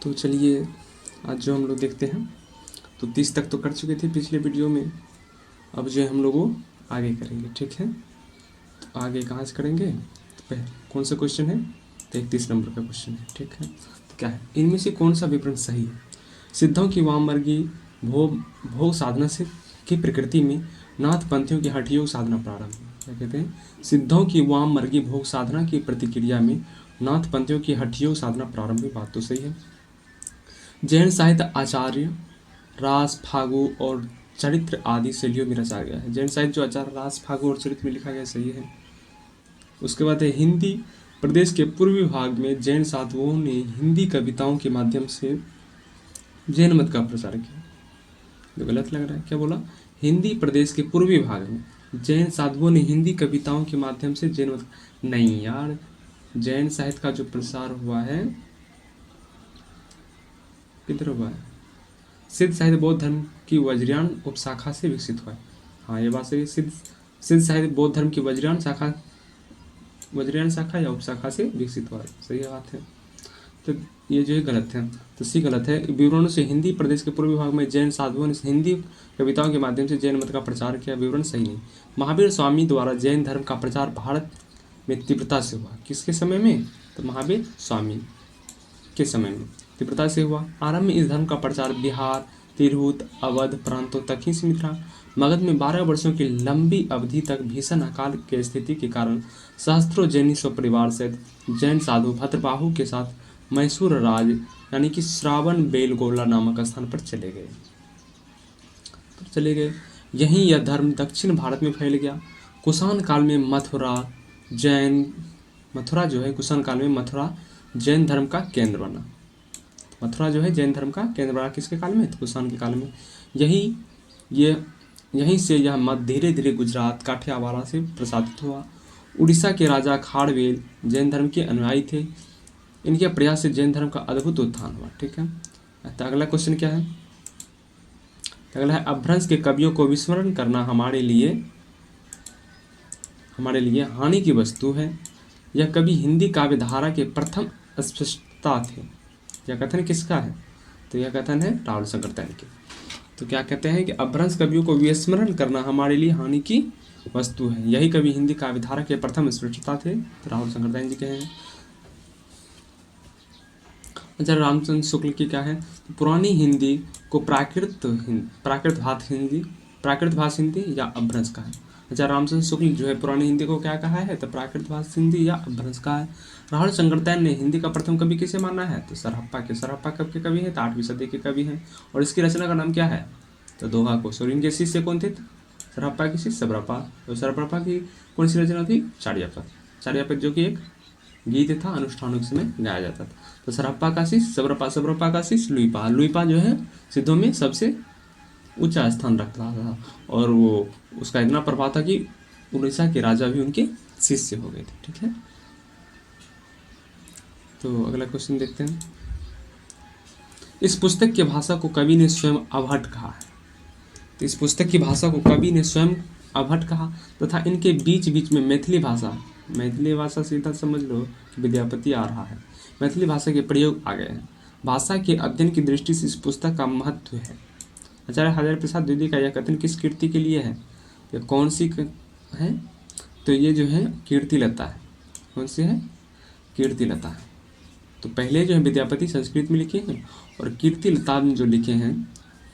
तो चलिए आज जो हम लोग देखते हैं, तो 30 तक तो कर चुके थे पिछले वीडियो में। अब जो हम लोग वो आगे करेंगे, ठीक है। तो आगे कहाँ से करेंगे, तो कौन सा क्वेश्चन है, तो 31 नंबर का क्वेश्चन है, ठीक है। तो क्या है, इनमें से कौन सा विवरण सही है। सिद्धों की वामवर्गीय भोग साधना से की प्रकृति में नाथ पंथियों की हठयोग साधना प्रारंभ हुई। क्या कहते हैं, सिद्धों की वामवर्गीय भोग साधना की प्रतिक्रिया में नाथ पंथियों की हठयोग साधना प्रारंभ हुई। बात तो सही है। जैन साहित्य आचार्य रास, फागु और चरित्र आदि शैलियों में रचा गया है। जैन साहित्य जो आचार्य रास, फागु और चरित्र में लिखा गया, सही है। उसके बाद है हिंदी प्रदेश के पूर्वी भाग में जैन साधुओं ने हिंदी कविताओं के माध्यम से जैन मत का प्रचार किया। जो गलत लग रहा है, क्या बोला, हिंदी प्रदेश के पूर्वी भाग में जैन साधुओं ने हिंदी कविताओं के माध्यम से जैन मत, नहीं यार, जैन साहित्य का जो प्रसार हुआ है किधर हुआ है, सिद्ध साहित्य बौद्ध धर्म की वज्रयान उपशाखा से विकसित हुआ है। हाँ, ये बात सही। सिद्ध साहित्य बौद्ध धर्म की वज्रयान शाखा या उपशाखा से विकसित हुआ है, सही बात है। तो ये जो है गलत है, तो सी गलत है। विवरणों से हिंदी प्रदेश के पूर्वी भाग में जैन साधुओं ने हिंदी कविताओं के माध्यम से जैन मत का प्रचार किया, विवरण सही नहीं। महावीर स्वामी द्वारा जैन धर्म का प्रचार भारत में तीव्रता से हुआ। किसके समय में, तो महावीर स्वामी के समय में तीव्रता से हुआ। आरंभ में इस धर्म का प्रचार बिहार, तिरहुत, अवध प्रांतों तक ही सीमित रहा। मगध में 12 वर्षों की लंबी अवधि तक भीषण अकाल की स्थिति के कारण सहस्त्रों जैनी स्वपरिवार सहित जैन साधु भद्रबाहु के साथ मैसूर राज यानी कि श्रावण बेलगोला नामक स्थान पर चले गए। यहीं यह धर्म दक्षिण भारत में फैल गया। कुषाण काल में मथुरा जो है कुषाण काल में मथुरा जैन धर्म का केंद्र बना। मथुरा जो है जैन धर्म का केंद्र बना, किसके काल में, तो कुषाण के काल में। यहीं से यह मत धीरे धीरे गुजरात, काठियावाड़ से प्रसारित हुआ। उड़ीसा के राजा खारवेल जैन धर्म के अनुयायी थे। इनके प्रयास से जैन धर्म का अद्भुत उत्थान हुआ, ठीक है। तो अगला क्वेश्चन क्या है, अगला है, अपभ्रंश के कवियों को विस्मरण करना हमारे लिए हानि की वस्तु है। यह कवि हिंदी काव्य धारा के प्रथम स्पष्टता थे। यह कथन किसका है, तो यह कथन है राहुल शंकर तैन के। तो क्या कहते हैं कि अपभ्रंश कवियों को विस्मरण करना हमारे लिए हानि की वस्तु है। यही कवि हिंदी काव्य धारा के प्रथम स्पष्टता थे, तो राहुल शंकर तैन जी के हैं। अच्छा, रामचंद्र शुक्ल की क्या है, तो पुरानी हिंदी को प्राकृत भाषा हिंदी या अपभ्रंश का है। अच्छा, रामचंद्र शुक्ल जो है पुरानी हिंदी को क्या कहा है, तो प्राकृत भाषा हिंदी या अपभ्रंश का है। राहुल शंकर तैन ने हिंदी का प्रथम कवि किसे माना है, तो सरहप्पा कब के कवि हैं, तो 8वीं सदी के कवि हैं। और इसकी रचना का नाम क्या है, तो दोहा कोश। और इनके शिष्य कौन थे, सरहप्पा के शिष्य सबरप्पा। तो सरहप्पा की कौन सी रचना थी, चार्यापद जो कि एक गीत था, अनुष्ठानों के समय गाया जाता था। तो सरहप्पा का शिष्य सबरप्पा का शिष्य लुइपा जो है सिद्धों में सबसे ऊंचा स्थान रखता था, और वो उसका इतना प्रभाव था कि उड़ीसा के राजा भी उनके शिष्य हो गए थे, ठीक है। तो अगला क्वेश्चन देखते हैं। इस पुस्तक की भाषा को कवि ने स्वयं अभट कहा है। तो इस पुस्तक की भाषा को कवि ने स्वयं अभट कहा तथा इनके बीच बीच में मैथिली भाषा सीधा समझ लो कि विद्यापति आ रहा है। मैथिली भाषा के प्रयोग आ गए हैं। भाषा के अध्ययन की दृष्टि से इस पुस्तक का महत्व है। आचार्य हजारी प्रसाद द्विवेदी का यह कथन किस कीर्ति के लिए है, ये कौन सी है, तो ये जो है कीर्तिलता है। कौन सी है, कीर्तिलता है। तो पहले जो है विद्यापति संस्कृत में लिखे हैं, और कीर्तिलता में जो लिखे हैं,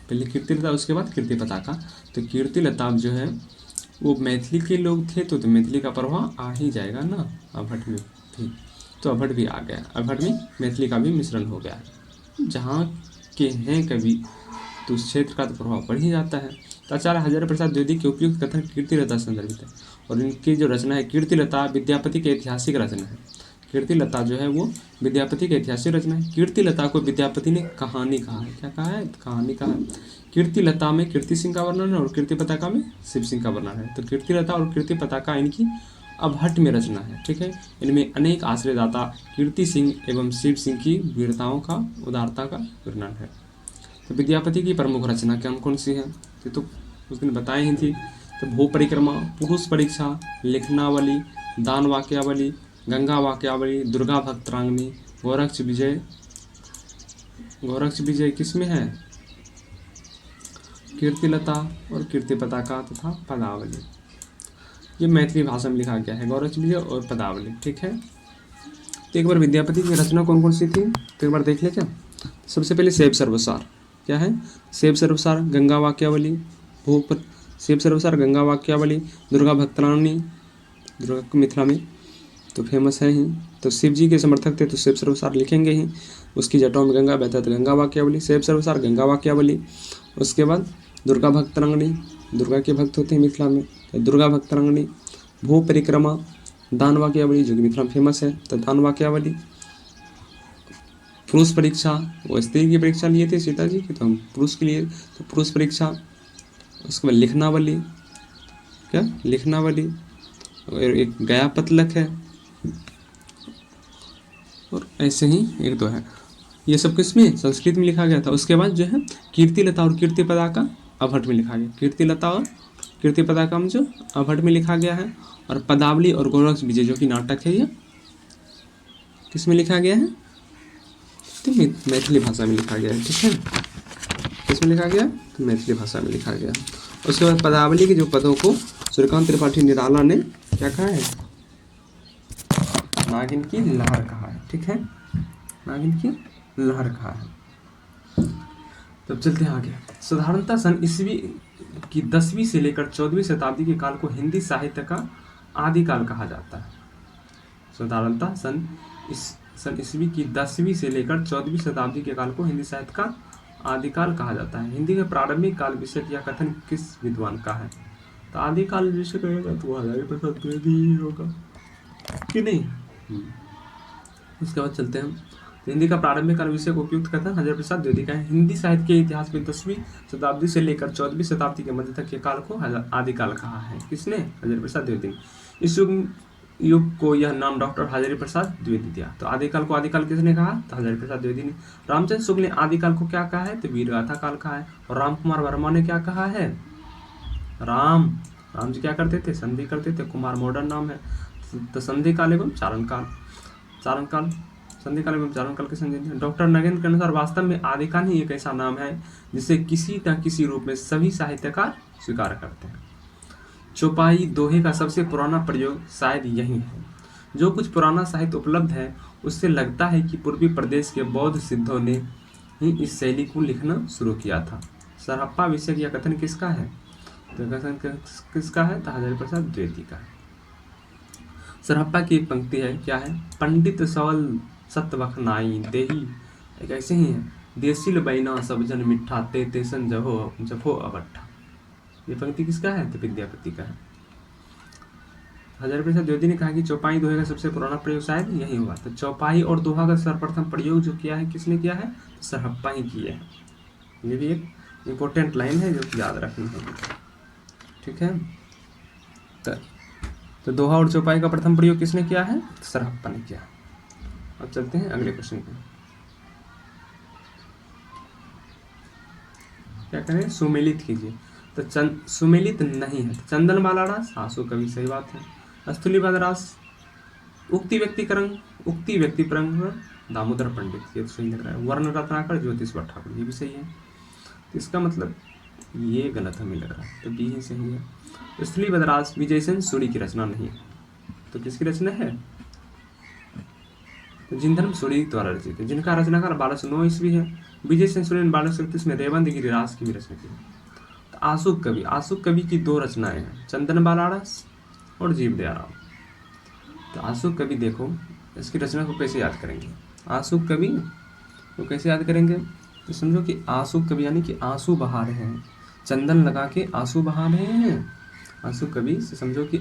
पहले कीर्तिलता उसके बाद कीर्ति पताका। तो कीर्तिलता जो है वो मैथिली के लोग थे, तो मैथिली का प्रभाव आ ही जाएगा ना अभट में भी। तो अभट भी आ गया, अभट में मैथिली का भी मिश्रण हो गया। जहाँ के हैं कवि तो उस क्षेत्र का तो प्रभाव पड़ ही जाता है। तो आचार्य हजारी प्रसाद द्विवेदी के उपयुक्त कथन कीर्तिलता संदर्भित है, और इनकी जो रचना है कीर्तिलता विद्यापति के ऐतिहासिक रचना है। कीर्तिलता जो है वो विद्यापति की ऐतिहासिक रचना है। कीर्तिलता को विद्यापति ने कहानी कहा है। क्या कहा है, कहानी कहा है। कीर्तिलता में कीर्ति सिंह का वर्णन है और कीर्ति पताका में शिव सिंह का वर्णन है। तो कीर्तिलता और कीर्ति पताका इनकी अभट में रचना है, ठीक है। इनमें अनेक आश्रयदाता कीर्ति सिंह एवं शिव सिंह की वीरताओं का, उदारता का वर्णन है। तो विद्यापति की प्रमुख रचना कौन सी है, तो उस दिन बताई ही थी। तो भू परिक्रमा, पुरुष परीक्षा, लेखनावली, दान वाक्यावली, गंगा वाक्यावली, दुर्गा भक्तरांगनी, गोरक्ष विजय, गोरक्ष विजय किस में है? कीर्तिलता और कीर्ति पताका तथा पदावली। ये मैथिली भाषा में लिखा गया है, गौरक्ष विजय और पदावली। ठीक है, तो एक बार विद्यापति की रचना कौन कौन सी थी तो एक बार देख ले क्या। सबसे पहले सेब सर्वसार, क्या है? सेब सर्वसार, गंगा वाक्यावली, भूप सेब सर्वसार, गंगा वाक्यावली, दुर्गा भक्तरानी, दुर्गा मिथिला में तो फेमस है ही, तो शिव जी के समर्थक थे तो सेब सर्वसार लिखेंगे ही। उसकी जटाओं में गंगा बहता तो गंगा वाक्यावली, सेब सर्वसार, गंगा वाक्यावली। उसके बाद दुर्गा भक्तरंगनी, दुर्गा के भक्त होते हैं मिथिला में तो दुर्गा भक्तरंगनी, भू परिक्रमा, दान वाक्यावली जो कि मिथिला में फेमस है तो दान वाक्यावली। पुरुष परीक्षा, वो स्त्री की परीक्षा लिए थे सीता जी की, तो हम पुरुष के लिए तो पुरुष परीक्षा। उसके बाद लिखनावली, क्या लिखनावली, और एक गया पतलक है, और ऐसे ही एक दो है। ये सब किसमें? संस्कृत में लिखा गया था। उसके बाद जो है कीर्तिलता और कीर्ति पताका अभट में लिखा गया। कीर्तिलता और कीर्ति पताका में जो अभट में लिखा गया है, और पदावली और गोरक्ष विजय जो कि नाटक है, ये किस में लिखा गया है? तो मैथिली भाषा में लिखा गया है। ठीक है, किस में लिखा गया? तो मैथिली भाषा में लिखा गया। उसके बाद पदावली के जो पदों को सूर्यकांत त्रिपाठी निराला ने क्या कहा है? नागिन की लहर कहा है। ठीक है, नागिन की लहर कहा है। तब चलते हैं आगे। साधारणतः सन ईस्वी की 10वीं से लेकर 14वीं शताब्दी के काल को हिंदी साहित्य का आदिकाल कहा जाता है। साधारणतः सन ईस्वी की 10वीं से लेकर 14वीं शताब्दी के काल को हिंदी साहित्य का आदिकाल कहा जाता है। हिंदी का प्रारंभिक काल विषय या कथन किस विद्वान का है? तो आदिकाल विषय कहेगा तो हजारी प्रसाद द्विवेदी ही होगा कि नहीं। उसके बाद चलते हैं। हिंदी का प्रारंभिक काल विषय को उपयुक्त कथन हजारी प्रसाद द्विवेदी का है। हिंदी साहित्य के इतिहास में 10वीं शताब्दी से लेकर 14वीं शताब्दी के मध्य तक के काल को आदिकाल कहा है। किसने? हजारी प्रसाद द्विवेदी। इस युग को यह नाम डॉक्टर हजारी प्रसाद द्विवेदी दिया। तो आदिकाल को आदिकाल किसने कहा? तो हजारी प्रसाद द्विवेदी ने। रामचंद्र शुक्ल ने आदिकाल को क्या कहा है? तो वीरगाथा काल कहा है। और राम कुमार वर्मा ने क्या कहा है? राम जी क्या करते थे? संधि करते थे। कुमार मॉडर्न नाम है, तो संधि काल एवं चारण काल, संधि काल एवं चारण काल के संधि। डॉक्टर नगेंद्र के अनुसार वास्तव में आदिकाल ही एक ऐसा नाम है जिसे किसी न किसी रूप में सभी साहित्यकार स्वीकार करते हैं। चौपाई दोहे का सबसे पुराना प्रयोग शायद यही है। जो कुछ पुराना साहित्य उपलब्ध है उससे लगता है कि पूर्वी प्रदेश के बौद्ध सिद्धों ने ही इस शैली को लिखना शुरू किया था। सरहप्पा विषय यह कथन किसका है? तो कथन किसका है? तो हजारी प्रसाद द्विवेदी का है। सरहप्पा की एक पंक्ति है, क्या है? पंडित सवल सतवखनाई देही, एक ऐसे ही है, देसिल बैना सब जन मिठा ते तेसन जभो अबट्ठा। ये पंक्ति किसका है? तो विद्यापति का है। हजारी प्रसाद द्विवेदी ने कहा कि चौपाई दोहे का सबसे पुराना प्रयोग शायद यही हुआ। तो चौपाई और दोहा का सर्वप्रथम प्रयोग जो किया है किसने किया है? तो सरहप्पा ही किया है। ये भी एक इंपॉर्टेंट लाइन है जो कि याद रखनी होगी। ठीक है, तो दोहा और चौपाई का प्रथम प्रयोग किसने किया है? तो सरहप्पा ने किया। अब चलते हैं अगले क्वेश्चन पे। क्या करें? सुमेलित कीजिए। तो सुमेलित नहीं है। चंदन वाला रास, आंसू कवि, सही बात है। स्थूलीबद्ध रास, उक्ति व्यक्तिपरंग दामोदर पंडित, ये तो सही लग रहा है। वर्ण रत्नाकर ज्योतिषवर ठाकुर, ये भी सही है। तो इसका मतलब ये गलत हमें लग रहा है, तो बी ही सही है। स्थूलीबद्ध रास विजय सेन सूरी की रचना नहीं है। तो किसकी रचना है? तो जिनधर्म सूरी द्वारा रचित है, जिनका रचनाकार 1209 ईस्वी है। विजय सेन सूरी ने 1231 में रेवंत गिरिरास की भी रचना की। तो आशुक कवि की दो रचनाएं हैं, चंदन बालारस और जीव दयाराम। तो आशुक कवि देखो, इसकी रचना को कैसे याद करेंगे? आशुक कवि को कैसे याद करेंगे? तो समझो कि आशुक कवि यानी कि आंसू बहा रहे हैं, चंदन लगा के आंसू बहा रहे हैं। आशुक कवि से समझो कि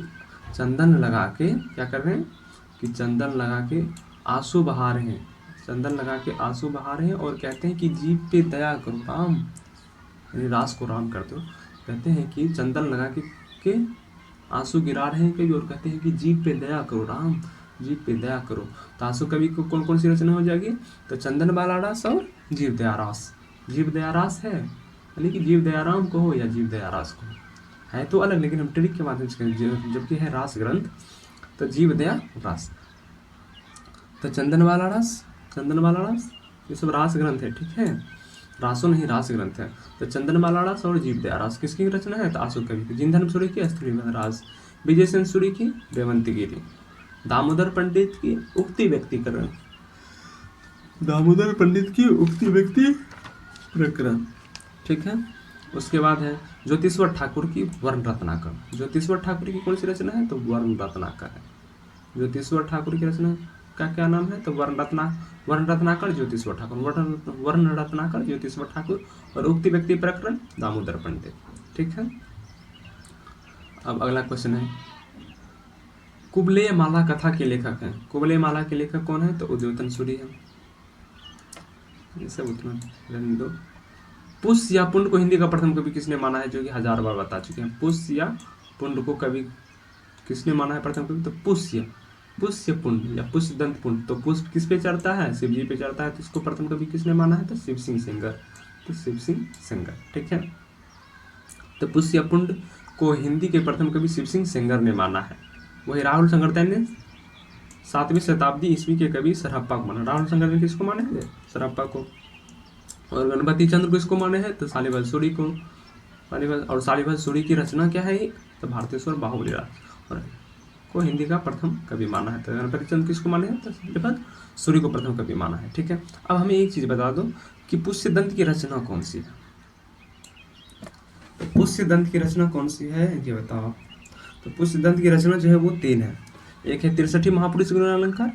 चंदन लगा के क्या कर रहे हैं? कि चंदन लगा के आंसू बहा रहे हैं, चंदन लगा के आंसू बहा रहे हैं, और कहते हैं कि जीव पे दया करो राम, यानी रास को राम कर दो। कहते हैं कि चंदन लगा के आंसू गिरा रहे हैं कवि, और कहते हैं कि जीव पे दया करो राम, जीव पे दया करो। तो आंसू कवि को कौन कौन सी रचना हो जाएगी? तो चंदन बाला रास और जीव दयारास। जीव दयारास है यानी कि जीव दयाराम को हो या जीव दयारास को, है तो अलग, लेकिन हम ट्रिक के माध्यम से जबकि है रास ग्रंथ, तो जीव दया रास। तो चंदन वाला रास ये सब रास ग्रंथ है, ठीक है, रासो नहीं रास ग्रंथ है। तो चंदनमाला रास और जीवदया रास किसकी रचना है? तो आशु कवि की। जिनधर्म सूरी की स्त्री रास, विजय सेन सूरी की रेवंती गिरी, दामोदर पंडित की उक्ति व्यक्तिकरण, दामोदर पंडित की उक्ति व्यक्ति प्रकरण, ठीक है। उसके बाद है ज्योतिश्वर ठाकुर की वर्ण रत्नाकर। ज्योतिश्वर ठाकुर की कौन सी रचना है? तो वर्ण रत्नाकर है। ज्योतिश्वर ठाकुर की रचना का क्या नाम है? तो वर्ण रत्नाकर ज्योतिश्वर ठाकुर, वर्ण रत्नाकर ज्योतिश्वर ठाकुर, और उक्ति व्यक्ति प्रकरण दामोदर पंडित, ठीक है। अब अगला क्वेश्चन है, कुबलेय माला कथा के लेखक हैं। कुबलेय माला के लेखक कौन है? तो उद्योतन सूरी है। ये सब उतना रहने दो। पुष्य या पुण्य को हिंदी का प्रथम कवि किसने माना है? जो कि 1000 बार बता चुके हैं। पुष्य या पुण्य को कवि किसने माना है प्रथम कवि? तो पुष्य पुण्य या पुष्य दंत पुण्य। तो पुष्प किस पे चढ़ता है? शिव जी पे चढ़ता है। तो इसको प्रथम कवि किसने माना है? तो शिव सिंह सेंगर। तो शिव सिंह सेंगर, ठीक है। तो पुष्य पुण्य को हिंदी के प्रथम कवि शिव सिंह सेंगर ने माना है। वही राहुल संगरतैन ने 7वीं शताब्दी ईस्वी के कवि सरहप्पा को माना। राहुल संगर ने किसको माने थे? सरहप्पा को। और गणपति चंद्र किसको माने हैं? तो शालिवाहन सूरी को। और शालिवाहन सूरी की रचना क्या है? तो भारतेश्वर बाहुबली राग और को हिंदी का प्रथम कवि माना है। तो गणपति चंद्र किसको माने हैं? तो शालिवाहन सूरी को प्रथम कवि माना है, ठीक है। अब हमें एक चीज बता दो कि पुष्य दंत की रचना कौन सी है? तो पुष्य दंत की रचना कौन सी है ये बताओ। तो पुष्य दंत की रचना जो है वो 3 है। एक है 63 महापुरुष गुण अलंकार,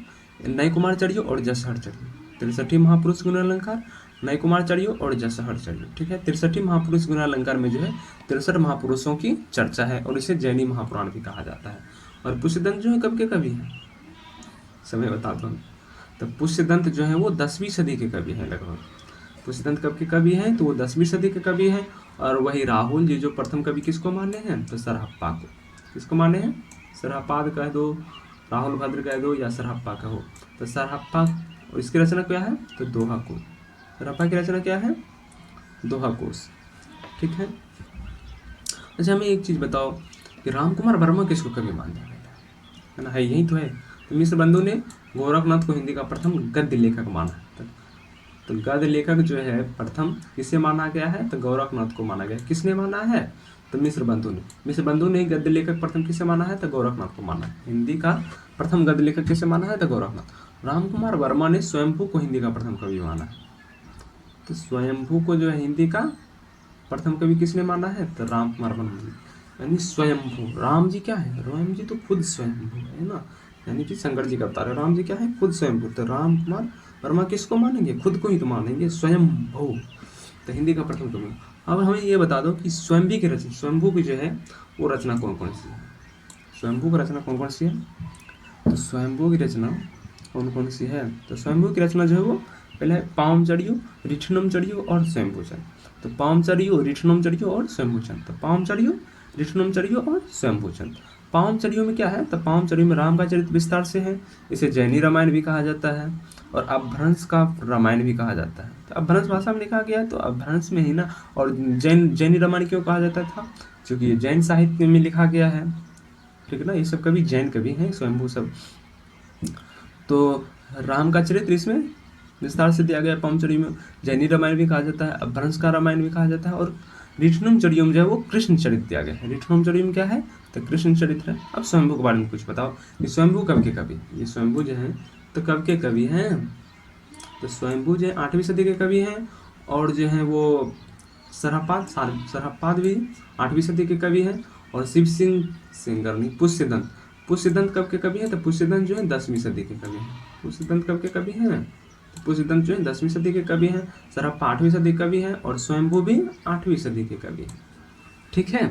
नय कुमार चढ़ियो और जसहर चढ़ियो। 63 महापुरुष गुण अलंकार, नय कुमार चढ़ियो और जसहर चढ़ियो, ठीक है। 63 महापुरुष गुण अलंकार में जो है 63 महापुरुषों की चर्चा है और इसे जैनी महापुराण भी कहा जाता है। और पुष्यदंत जो है कब के कवि है? समय बता दो। तो पुष्यदंत जो है वो 10वीं सदी के कवि हैं लगभग। पुष्यदंत कब के कवि हैं? तो वो 10वीं सदी के कवि हैं। और वही राहुल जी जो प्रथम कवि किसको माने हैं? तो सरहप्पा को। किसको माने हैं? सरहप्पाद कह दो, राहुल भद्र कह दो या सरहप्पा कहो। तो सरहप्पा, और इसकी रचना क्या है? तो दोहा कोश। सरहप्पा की रचना क्या है? दोहा कोश, ठीक है। अच्छा हमें एक चीज बताओ कि रामकुमार वर्मा किसको कवि मानते हैं? है ना, है यही तो है। तो मिश्र बंधु ने गोरखनाथ को हिंदी का प्रथम गद्य लेखक माना है। तो गद्य लेखक जो है प्रथम किसे माना गया है? तो गोरखनाथ को माना गया। किसने माना है? तो मिश्र बंधु ने गद्य लेखक प्रथम किसे माना है? तो गोरखनाथ को माना है। हिंदी का प्रथम गद्य लेखक किसे माना है? तो गोरखनाथ। रामकुमार वर्मा ने स्वयंभू को हिंदी का प्रथम कवि माना है। तो स्वयंभू को जो है हिंदी का प्रथम कवि किसने माना है? तो रामकुमार वर्मा, यानी स्वयंभू। राम जी क्या है? राम जी तो खुद स्वयंभू है ना, यानी कि शंकर जी का अवतार है। राम जी क्या है? खुद स्वयंभू। तो रामकुमार वर्मा किसको मानेंगे? खुद को ही तो मानेंगे, स्वयंभू। तो हिंदी का प्रथम कवि। अब हमें ये बता दो कि स्वयंभू की जो है वो रचना कौन कौन सी है? स्वयंभू की रचना कौन कौन सी है? तो स्वयंभू की रचना कौन कौन सी है? तो स्वयंभू की रचना जो है वो पहले है पाम चढ़ियो, रिठनम चढ़ियो और स्वयंभूचन। तो पाम चढ़ियो, रिठनम चढ़ियो और स्वयंभूचन। तो पाम चढ़ियो, रिठनम चढ़ियो और स्वयंभूचन। पाम चढ़ियो में क्या है? तो पाम चढ़ियो में राम का चरित्र विस्तार से है। इसे जैनी रामायण भी कहा जाता है और अपभ्रंश का रामायण भी कहा जाता है। तो अपभ्रंश भाषा में लिखा गया है, तो अपभ्रंश में ही ना। और जैनी रामायण क्यों कहा जाता था? क्योंकि ये जैन साहित्य में लिखा गया है, ठीक है ना। ये सब कवि जैन कवि हैं, स्वयंभू सब। तो राम का चरित्र इसमें विस्तार से दिया गया। पामचड़ी में जैनी रामायण भी कहा जाता है, अपभ्रंश का रामायण भी कहा जाता है। और रिठनम चढ़ियो में जो है वो कृष्ण चरित्र दिया गया है। रिठनम चढ़ियो में क्या है? तो कृष्ण चरित्र है। अब स्वयंभू के बारे में कुछ बताओ कि स्वयंभू कब के कवि? ये स्वयंभू जो है तो कब के कवि हैं? तो स्वयंभू जो है 8वीं सदी के कवि हैं। और जो है वो सरहप्पाद भी 8वीं सदी के कवि हैं। और शिव सिंह सेंगर नहीं, पुष्यदंत कब के कवि हैं? तो पुष्यदंत जो है 10वीं सदी के कवि हैं। पुष्यदंत कब के कवि हैं? तो पुष्यदंत जो है 10वीं सदी के कवि हैं। सरहप्पा 8वीं सदी के कवि हैं और स्वयंभू भी 8वीं सदी के कवि हैं, ठीक है।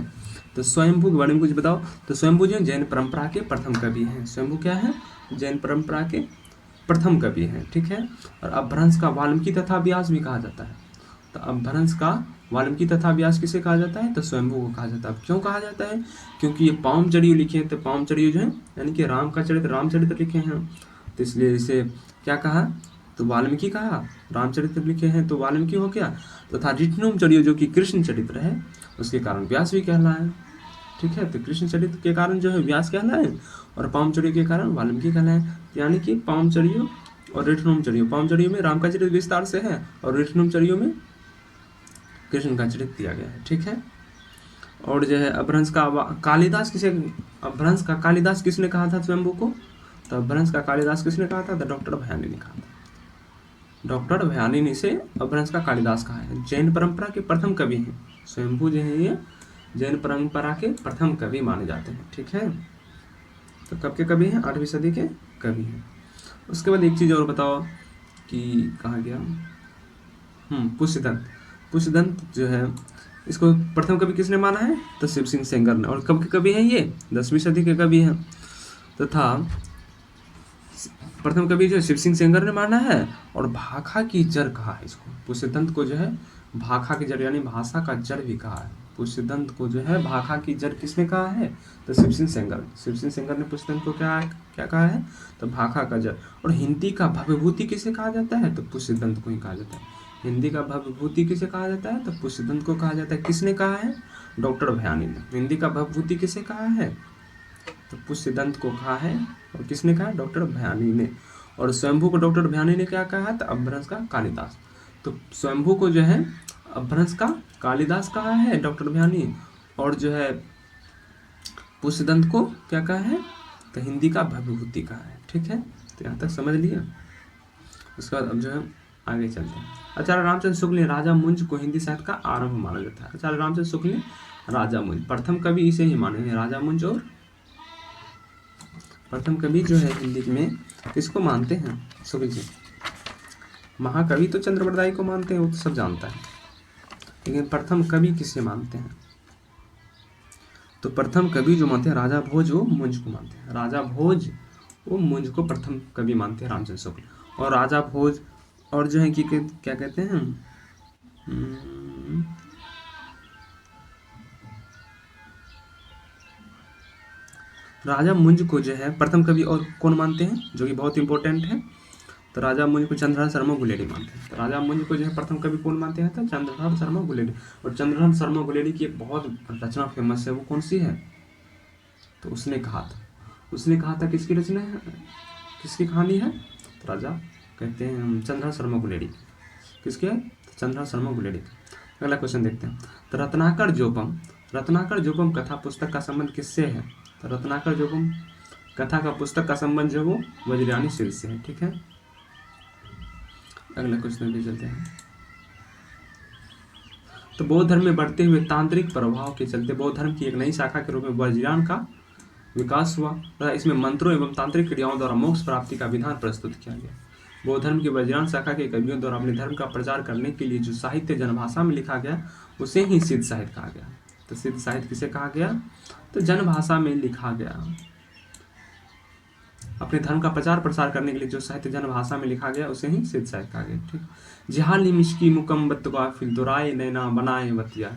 तो स्वयंभू के बारे में कुछ बताओ। तो स्वयंभू जो है जैन परंपरा के प्रथम कवि हैं। स्वयंभू क्या है? जैन परंपरा के प्रथम कवि हैं, ठीक है। और अपभ्रंश का वाल्मीकि तथा व्यास भी कहा जाता है। तो अपभ्रंश का वाल्मीकि तथा व्यास किसे कहा जाता है? तो स्वयंभू को कहा जाता है। क्यों कहा जाता है? क्योंकि ये पामचड़ियो लिखे हैं। तो पामचड़ियो जो है यानी कि राम का चरित्र, रामचरित्र लिखे हैं, तो इसलिए इसे क्या कहा? तो वाल्मीकि कहा। रामचरित्र लिखे हैं तो वाल्मीकि हो गया। तथा रिठनम चढ़ियो जो कि कृष्ण चरित्र है, उसके कारण व्यास भी कहलाए, ठीक है। तो कृष्ण चरित्र के कारण जो है व्यास कहलाए और पामचड़ियो के कारण वाल्मीकि कहलाए। यानी कि पामचड़ियो और रिठनुमचर्यो, पामचर्यो में राम का चरित्र विस्तार से है और रिठनुमचर्यो में कृष्ण का चरित्र दिया गया है। ठीक है। और जो है अपभ्रंश का कालिदास किसे, अपभ्रंश का कालिदास किसने कहा था स्वयंभू को? तो अपभ्रंश का कालिदास किसने कहा था? तो डॉक्टर भयानी ने कहा था। डॉक्टर भयानी ने इसे अपभ्रंश का कालिदास कहा है। जैन परंपरा के प्रथम कवि हैं स्वयंभू जो है, ये जैन परंपरा के प्रथम कवि माने जाते हैं। ठीक है। तो कब के कवि हैं? 8वीं सदी के कवि हैं। उसके बाद एक चीज़ और बताओ कि कहाँ गया, पुष्यदंत। पुष्यदंत जो है इसको प्रथम कवि किसने माना है? तो शिव सिंह सेंगर ने। और कब के कवि हैं ये? 10वीं सदी के कवि हैं। तथा प्रथम कवि जो शिव सिंह सेंगर ने माना है। और भाखा की जड़ कहा है इसको, पुष्यदंत को जो है भाखा की जड़ यानी भाषा का जड़ भी कहा है। पुष्यदंत को जो है भाखा की जड़ किसने कहा है? तो शिव सिंह सेंगर। शिव सिंह सेंगर ने पुष्यदंत को क्या कहा है? तो भाखा का जड़। और हिंदी का भवभूति किसे कहा जाता है? तो पुष्यदंत को ही कहा जाता है। हिंदी का भवभूति किसे कहा जाता है? तो पुष्यदंत को कहा जाता है। किसने कहा है? डॉक्टर भयानी ने। हिंदी का भवभूति किसे कहा है? तो पुष्यदंत को कहा है। और किसने कहा? डॉक्टर भयानी ने। और स्वयंभू को डॉक्टर भयानी ने क्या कहा? तो अपभ्रंश का कालिदास। तो स्वयंभू को जो है अपभ्रंश का कालिदास कहा है डॉक्टर भयानी, और जो है पुष्यदंत को क्या कहा है? तो हिंदी का भवभूति कहा है। ठीक है। तो यहाँ तक समझ लिया। उसके बाद अब जो है आगे चलते हैं। आचार्य रामचंद्र शुक्ल ने राजा मुंज को हिंदी साहित्य का आरंभ माना जाता है। आचार्य रामचंद्र शुक्ल ने राजा मुंज, प्रथम कवि इसे ही माने हैं। राजा मुंज और प्रथम कवि जो है हिंदी में किसको मानते हैं? शुक्ल जी। महाकवि तो चंद्रवरदाई को मानते हैं, वो तो सब जानता है, लेकिन प्रथम कवि किसे मानते हैं? तो प्रथम कवि जो मानते हैं राजा भोज, वो मुंज को मानते हैं। राजा भोज वो मुंज को प्रथम कवि मानते हैं, रामचंद्र शुक्ल। और राजा भोज और जो है कि क्या कहते हैं, राजा मुंज को जो है प्रथम कवि और कौन मानते हैं, जो कि बहुत इंपॉर्टेंट है? तो राजा मुंज को चंद्रहार शर्मा गुलेरी मानते हैं। तो राजा मुंज को जो है प्रथम कवि कौन मानते हैं? तो चंद्रहार शर्मा गुलेरी। और चंद्रहार शर्मा गुलेरी की एक बहुत रचना फेमस है, वो कौन सी है? तो उसने कहा था किसकी रचना है, किसकी कहानी है? तो राजा कहते हैं चंद्रहार शर्मा गुलेरी। किसके? तो चंद्रहार शर्मा गुलेरी। अगला क्वेश्चन देखते हैं। तो रत्नाकर जोपम कथा पुस्तक का संबंध किससे है? तो रत्नाकर जोपम कथा का पुस्तक का संबंध जो वो वज्रयानी सिर से है। ठीक है। अगला क्वेश्चन भी चलते हैं। तो बौद्ध धर्म में बढ़ते हुए तांत्रिक प्रभाव के चलते बौद्ध धर्म की एक नई शाखा के रूप में वज्रयान का विकास हुआ तथा इसमें मंत्रों एवं तांत्रिक क्रियाओं द्वारा मोक्ष प्राप्ति का विधान प्रस्तुत किया गया। बौद्ध धर्म की वज्रयान शाखा के कवियों द्वारा अपने धर्म का प्रचार करने के लिए जो साहित्य जनभाषा में लिखा गया उसे ही सिद्ध साहित्य कहा गया। तो सिद्ध साहित्य किसे कहा गया? तो जनभाषा में लिखा गया। अपने धर्म का प्रचार प्रसार करने के लिए जो साहित्य जनभाषा में लिखा गया उसे ही सिद्ध साहित्य कहा गया। ठीक। जिहाली मिश्की मुकम्मत गाफिल दुराए नैना बनाए वतिया,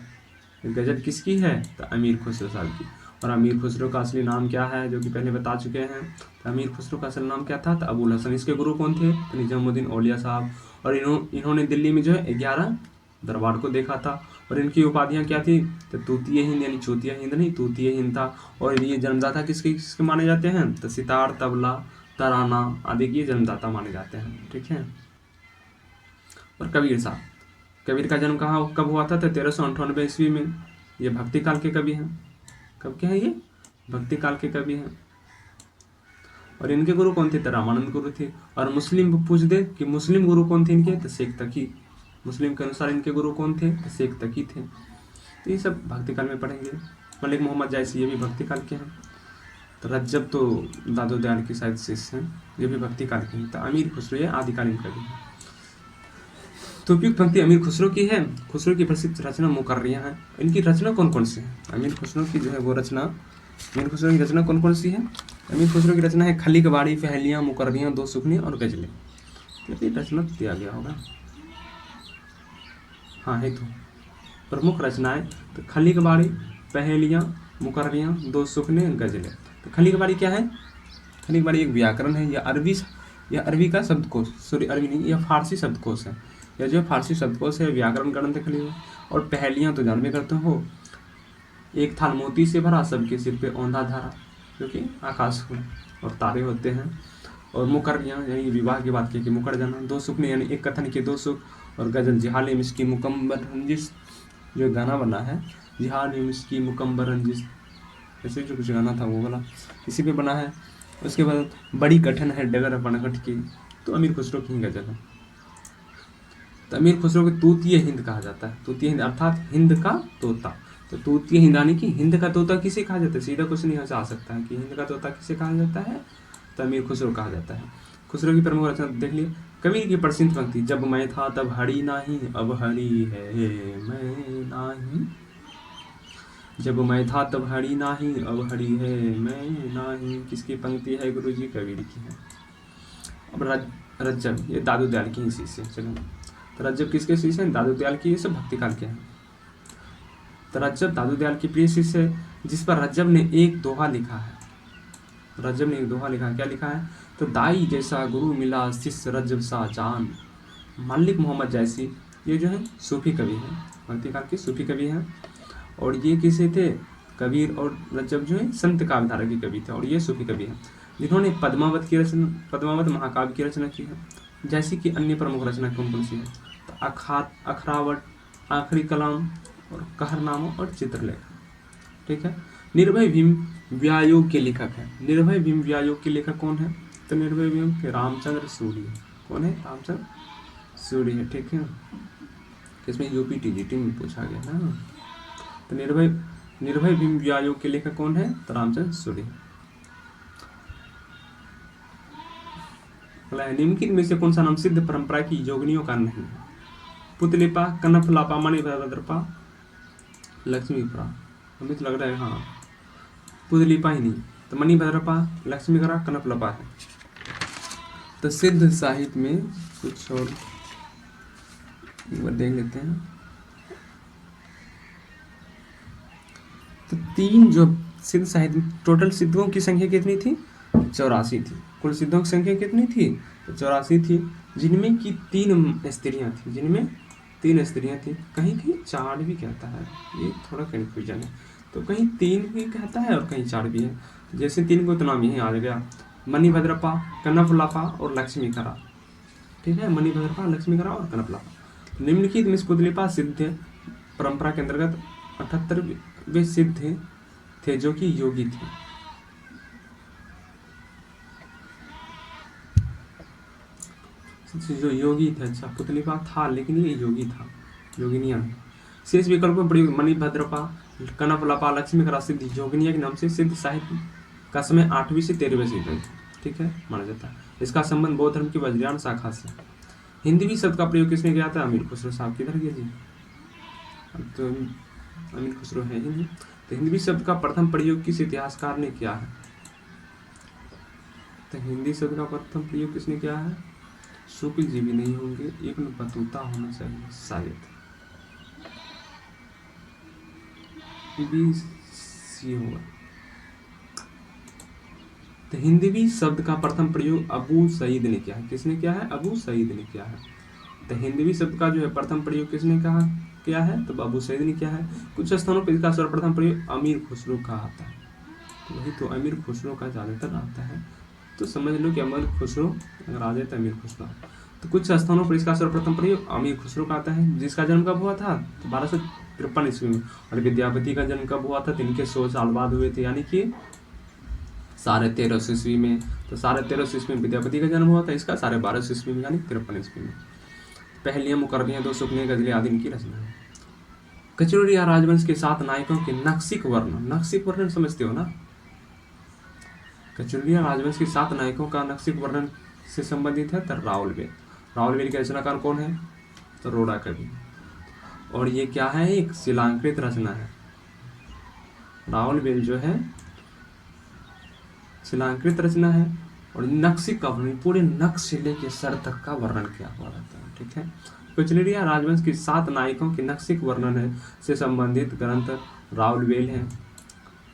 गजल किसकी है? तो अमीर खुसरो साहब की। और अमीर खुसरो का असली नाम क्या है, जो कि पहले बता चुके हैं। तो अमीर खुसरो का असली नाम क्या था? तो अबुल हसन। इसके गुरु कौन थे? तो निजामुद्दीन औलिया साहब। और इन्होंने दिल्ली में जो है 11 दरबार को देखा था। और इनकी उपाधियां क्या थी? तो तूतीय हिंद यानी चौथिया हिंद नहीं, तूतीय हिंद था। और ये जन्मदाता किसके माने जाते हैं? तो सितार, तबला, तराना आदि के जन्मदाता माने जाते हैं। ठीक है। और कबीर साहब, कबीर का जन्म कब हुआ था? तो 1398 ईस्वी में। ये भक्ति काल के कवि हैं। कब के हैं ये? भक्ति काल के कवि हैं। और इनके गुरु कौन थे? तो रामानंद गुरु थे। और मुस्लिम पूछ दे कि मुस्लिम गुरु कौन थे इनके? तो शेख तकी। मुस्लिम के अनुसार इनके गुरु कौन थे? तो शेख तकी थे। तो ये सब भक्ति काल में पढ़ेंगे। मलिक मोहम्मद जायसी, ये भी भक्ति काल के हैं। तो रज्जब तो दादो दयाल की शायद शिष्य हैं, ये भी भक्ति काल के हैं। तो अमीर खुसरो ये आदिकालीन कवि हैं। तो उपयुक्त पंक्ति अमीर खुसरो की है। खुसरो की प्रसिद्ध रचना मुकर्रियाँ हैं। इनकी रचना कौन कौन सी है? अमीर खुसरो की जो है वो रचना, अमीर खुसरो की रचना कौन कौन सी है? अमीर खुसरो की रचना है खली कबाड़ी, पहेलियाँ, मुकर्रियाँ, दो सुखनी और गजलें। ये रचना दिया गया होगा, हाँ है। तो प्रमुख रचनाएं तो खली कबाड़ी, पहेलियाँ, मुकर्रियाँ, दो सुखने, गजलें। तो खली कबाड़ी क्या है? खली कबाड़ी एक व्याकरण है, या अरबी का शब्दकोश, सॉरी अरबी नहीं, यह फारसी शब्दकोश है। यह जो फारसी शब्दकोश है व्याकरण ग्रंथ खली है। और पहेलियाँ तो जानबे करते हो, एक थाल मोती से भरा, सबके सिर पे औंधा धारा, जो कि आकाश और तारे होते हैं। और मुकर्रियाँ यानी विवाह की बात की कि मुकर जाना, दो सुख ने यानी एक कथन के दो सुख, और गजल जिहाले मिसकी मुकम्बर रंजिश, जो गाना बना है जिहाले मिसकी मुकम्बर रंजिश, ऐसे जो कुछ गाना था वो वाला इसी पे बना है। उसके बाद बड़ी कठिन है डगर बनगट की, तो अमीर खुसरो की गजल है। तो अमीर खुसरो को तूतीय हिंद कहा जाता है, तूतीय हिंद अर्थात हिंद का तोता। तो तूतीय हिंद यानी कि हिंद का तोता किसे कहा जाता है, सीधा क्वेश्चन यहाँ से आ सकता है कि हिंद का तोता किसे कहा जाता है, तो अमीर खुसरो कहा जाता है। खुसरो की प्रमुख रचना देख लिए, कबीर की प्रसिद्ध पंक्ति, जब मैं था तब हरी नाही अब हरी है मैं नाही, जब मैं था तब हरी नाही अब हरी है मैं नाही, किसकी पंक्ति है, गुरुजी कबीर की है। अब रज्जब, ये दादू दयाल की ही शिष्य है। चलो, तो रज्जब किसके शिष्य हैं, दादू दयाल की, ये सब भक्ति काल के हैं। तो रज्जब दादू दयाल की प्रिय शिष्य है, जिस पर रज्जब ने एक दोहा लिखा है। रज्जब ने एक दोहा लिखा है, क्या लिखा है, तो दाई जैसा गुरु मिला शिष्य रज्जब सा जान, मलिक मोहम्मद जैसी, ये जो है सूफी कवि हैं, भक्ति काल के सूफी कवि हैं। और ये किसे थे, कबीर और रज्जब जो है संत काव्यधारा के कवि थे, और ये सूफी कवि हैं जिन्होंने पद्मावत की रचना, पद्मावत महाकाव्य की रचना की है। जैसी कि अन्य प्रमुख रचना कौन कौन सी है, तो अखरावट, आखिरी कलाम, और कहरनामा और चित्रलेख। ठीक है। निर्भय भीम व्यायोग के लेखक है, निर्भय भीम व्यायोग के लेखक कौन है, तो निर्भय भीम के रामचंद्र सूर्य। कौन है, रामचंद्र सूर्य है। ठीक है, इसमें यूपी टीजीटी में पूछा गया ना। तो निर्भय भीम व्यायोग के लेखक कौन है, तो रामचंद्र सूर्य। निम्नलिखित में से कौन सा नाम सिद्ध परंपरा की योगिनियों का नहीं है, पुतलिपा, कनफलापा, मणिभद्रपा, लक्ष्मीपरा। हमें तो लग रहा है हाँ पुतलिपा ही नहीं, तो मणिभद्रपा, लक्ष्मीकरा, कनफलपा है। तो सिद्ध साहित्य में कुछ और देख लेते हैं। तो तीन जो सिद्ध साहित्य, टोटल सिद्धों की संख्या कितनी थी, 84 थी। कुल सिद्धों की संख्या कितनी थी, तो 84 थी, जिनमें की 3 स्त्रियां थी, जिनमें 3 स्त्रियां थी। कहीं कहीं 4 भी कहता है, ये थोड़ा कन्फ्यूजन है। तो कहीं 3 भी कहता है और कहीं 4 भी है। जैसे 3 को तो नाम यहीं आ गया, मणिभद्रपा, कनफलापा और लक्ष्मीकरा। ठीक है, मणिभद्रपा, लक्ष्मीकरा और कनफलापा। निम्नलिखित में पुतलिपा सिद्ध परंपरा के अंतर्गत 78वें सिद्ध थे जो कि योगी थे। जो योगी थे, अच्छा पुतलिपा था लेकिन ये योगी था, योगिनिया। शेष विकल्प में प्रयोग, मणिभद्रपा, कनफलापा, लक्ष्मीकरा सिद्ध योगिनिया के नाम से सिद्ध साहित्य का समय 8वीं से 13वीं सदी। ठीक है, माना जाता है। इसका संबंध बौद्ध धर्म की वज्रयान शाखा से। हिंदवी शब्द का प्रयोग किसने किया था, अमीर खुसरो साहब। किधर गए जी, तो अमीर खुसरो है ही नहीं। तो हिंदवी शब्द का प्रथम प्रयोग किस इतिहासकार ने किया है, तो हिंदी शब्द का प्रथम प्रयोग किसने किया है, शुक्ल जी भी नहीं होंगे, इब्न बतूता होना चाहिए शायद, होगा। तो हिंदवी शब्द का प्रथम प्रयोग अबू सईद ने किया है। किसने किया है, अबू सईद ने किया है। तो हिंदवी शब्द का जो है प्रथम प्रयोग किसने किया है, तो अबू सईद ने किया है। कुछ स्थानों पर इसका सर्वप्रथम प्रयोग अमीर खुसरो का आता है, तो वही तो अमीर खुसरो का ज़्यादातर आता है। तो समझ लो कि अमीर खुसरो अगर आ जाए तो अमीर खुसरो। तो कुछ स्थानों पर इसका सर्वप्रथम प्रयोग अमीर खुसरो का आता है, जिसका जन्म कब हुआ था, तो 1253 ईस्वी में। और विद्यापति का जन्म कब हुआ था, तो इनके 100 साल बाद हुए थे, यानी कि 1350 ईस्वी में। तो 1350 ईस्वी में विद्यापति का जन्म हुआ था, इसका 1250 ईस्वी में, यानी 53 ईस्वी में। पहलियां, मुकर्रियां, दो सुखने, गजलें आदि इनकी रचना है। कचौड़िया राजवंश के 7 नायकों के नक्सिक वर्णन, नक्सिक वर्णन समझते हो ना, कचौड़िया राजवंश के 7 नायकों का नक्सिक वर्णन से संबंधित है, तो रावलवेल। रावलवेल के रचनाकार कौन है, तो रोड़ा कवि। और ये क्या है, एक शिलांकृत रचना है। रावलवेल जो है शिलांकृत रचना है, और नक्सिक का वर्णन, पूरे नक्श से लेके सर तक का वर्णन किया हुआ रहता है। ठीक है, कचौड़िया राजवंश के 7 नायकों के नक्सिक वर्णन है से संबंधित ग्रंथ रावलवेल है,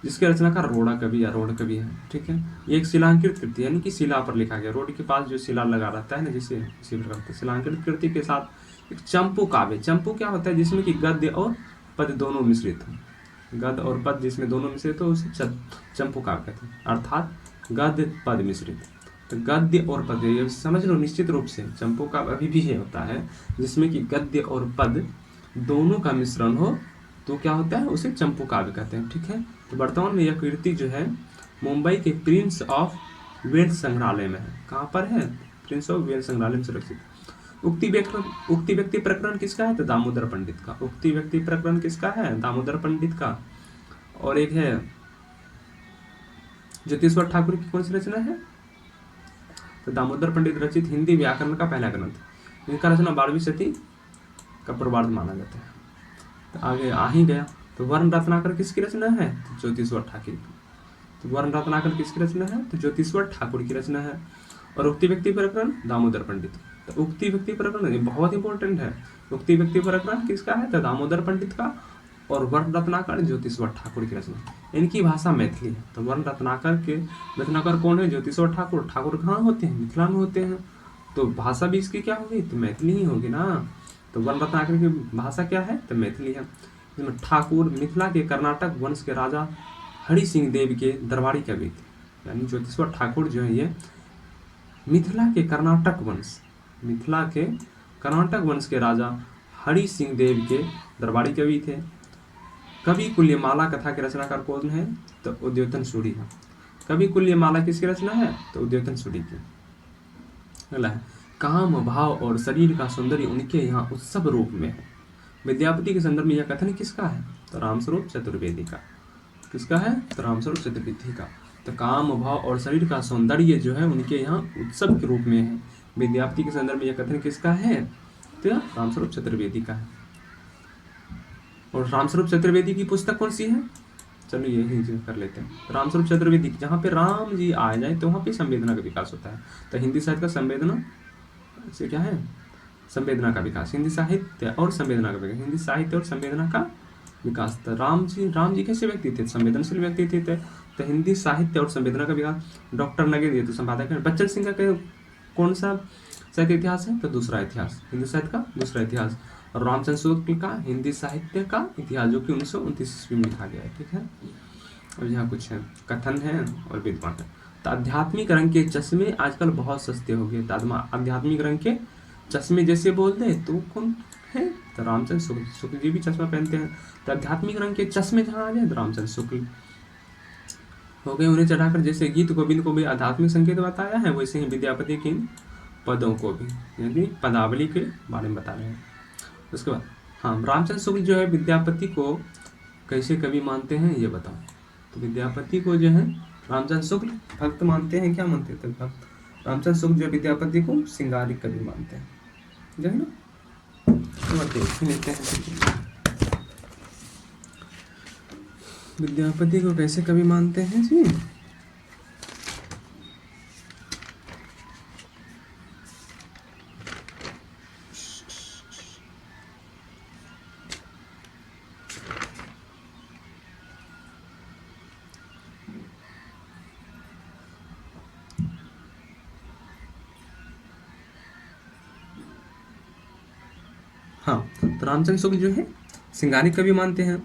जिसके रचनाकार रोड़ा कवि या रोड कवि है। ठीक है, ये एक शिलांकृत कृति, यानी कि शिला पर लिखा गया, रोड के पास जो शिला लगा रहता है ना, जिसे इसी प्रकार शिलांकृत कृति के साथ एक चंपू काव्य। चंपू क्या होता है, जिसमें कि गद्य और पद दोनों मिश्रित हो, गद्य और पद जिसमें दोनों मिश्रित हो उसे चंपू काव्य कहते हैं, अर्थात गद्य पद मिश्रित। तो गद्य और पद्य ये समझ लो निश्चित रूप से। चंपू काव्य अभी भी ये होता है जिसमें कि गद्य और पद दोनों का मिश्रण हो तो क्या होता है, उसे चंपू काव्य कहते हैं। ठीक है, तो वर्तमान में यह कृति जो है मुंबई के प्रिंस ऑफ वेल्स संग्रहालय में है। कहाँ पर है? प्रिंस ऑफ वेल्स संग्रहालय में सुरक्षित। उक्ति व्यक्ति प्रकरण किसका है? तो दामोदर पंडित का। उक्ति व्यक्ति प्रकरण किसका है? दामोदर पंडित का। और एक है ज्योतिश्वर ठाकुर की कौन सी रचना है? तो दामोदर पंडित रचित हिंदी व्याकरण का पहला ग्रंथ। इनका रचना 12वीं सदी का पूर्वार्ध माना जाता है। तो आगे आ ही गया। तो वर्ण रत्नाकर किसकी रचना है? तो ज्योतिश्वर ठाकुर की। तो वर्ण रत्नाकर किसकी रचना है? तो ज्योतिश्वर ठाकुर की रचना है। और उक्ति व्यक्ति प्रकरण दामोदर पंडित। तो उक्ति व्यक्ति प्रकरण बहुत इंपॉर्टेंट है। उक्ति व्यक्ति प्रकरण किसका है? तो दामोदर पंडित का। और वर्ण रत्नाकर ज्योतिश्वर ठाकुर की रचना। इनकी भाषा मैथिली है। तो वर्ण रत्नाकर कौन है? ज्योतिश्वर ठाकुर। ठाकुर कहाँ होते हैं? मिथिला में होते हैं। तो भाषा भी इसकी क्या होगी? तो मैथिली ही होगी ना। तो वर्ण रत्नाकर की भाषा क्या है? तो मैथिली है। इसमें ठाकुर मिथिला के कर्नाटक वंश के राजा हरि सिंह देव के दरबारी कवि थे। यानी ज्योतिश्वर ठाकुर जो है ये मिथिला के कर्नाटक वंश के राजा हरि सिंह देव के दरबारी कवि थे। कवि कुल्यमाला कथा के रचनाकार कौन है? तो उद्योतन सूरी है। कवि कुल्यमाला किसकी रचना है? तो उद्योतन सूरी की। अगला है काम भाव और शरीर का सौंदर्य उनके यहाँ उत्सव रूप में है। विद्यापति के संदर्भ में यह कथन किसका है? तो रामस्वरूप चतुर्वेदी का। किसका है? तो रामस्वरूप चतुर्वेदी का। तो काम भाव और शरीर का सौंदर्य जो है उनके यहाँ उत्सव के रूप में है। विद्यापति के संदर्भ में यह कथन किसका है? तो रामस्वरूप चतुर्वेदी का है। और रामस्वरूप चतुर्वेदी की पुस्तक कौन सी है? चलो यही कर लेते हैं। रामस्वरूप चतुर्वेदी जहाँ पे राम जी आ जाए तो वहाँ पे संवेदना का विकास होता है। तो हिंदी साहित्य का संवेदना से क्या है? संवेदना का विकास। हिंदी साहित्य और संवेदना का विकास। हिंदी साहित्य और संवेदना का विकास। तो राम जी कैसे व्यक्ति थे? संवेदनशील व्यक्ति थे। तो हिंदी साहित्य और संवेदना का विकास। डॉक्टर नगेंद्र ये तो संपादक है। बच्चन सिंह का कौन सा साहित्य इतिहास है? तो दूसरा इतिहास। हिंदी साहित्य का दूसरा इतिहास। और रामचंद्र शुक्ल का हिंदी साहित्य का इतिहास जो कि 1929 ईस्वी में लिखा गया है। ठीक है, और यहाँ कुछ है कथन है और विद्वान है। तो आध्यात्मिक रंग के चश्मे आजकल बहुत सस्ते हो गए। आध्यात्मिक रंग के चश्मे जैसे बोल दे तो कौन है? तो रामचंद्र शुक्ल जी भी चश्मा पहनते हैं। तो आध्यात्मिक रंग के चश्मे जहाँ आ जाए तो रामचंद्र शुक्ल हो गए। उन्हें चढ़ाकर जैसे गीत गोविंद को भी आध्यात्मिक संकेत बताया है वैसे ही विद्यापति के पदों को भी यानी पदावली के बारे में बता रहे हैं। उसके बाद हाँ, रामचंद्र शुक्ल जो है विद्यापति को कैसे कवि मानते हैं ये बताओ। तो विद्यापति को जो है रामचंद्र शुक्ल भक्त मानते हैं। क्या मानते हैं? तो भक्त। रामचंद्र शुक्ल जो विद्यापति को सिंगारिक कवि मानते हैं। जो है ना, तो देख लेते हैं विद्यापति को कैसे कवि मानते हैं जी। हाँ, तो रामचंद्र शुक्ल जो है सिंगारिक कवि मानते हैं।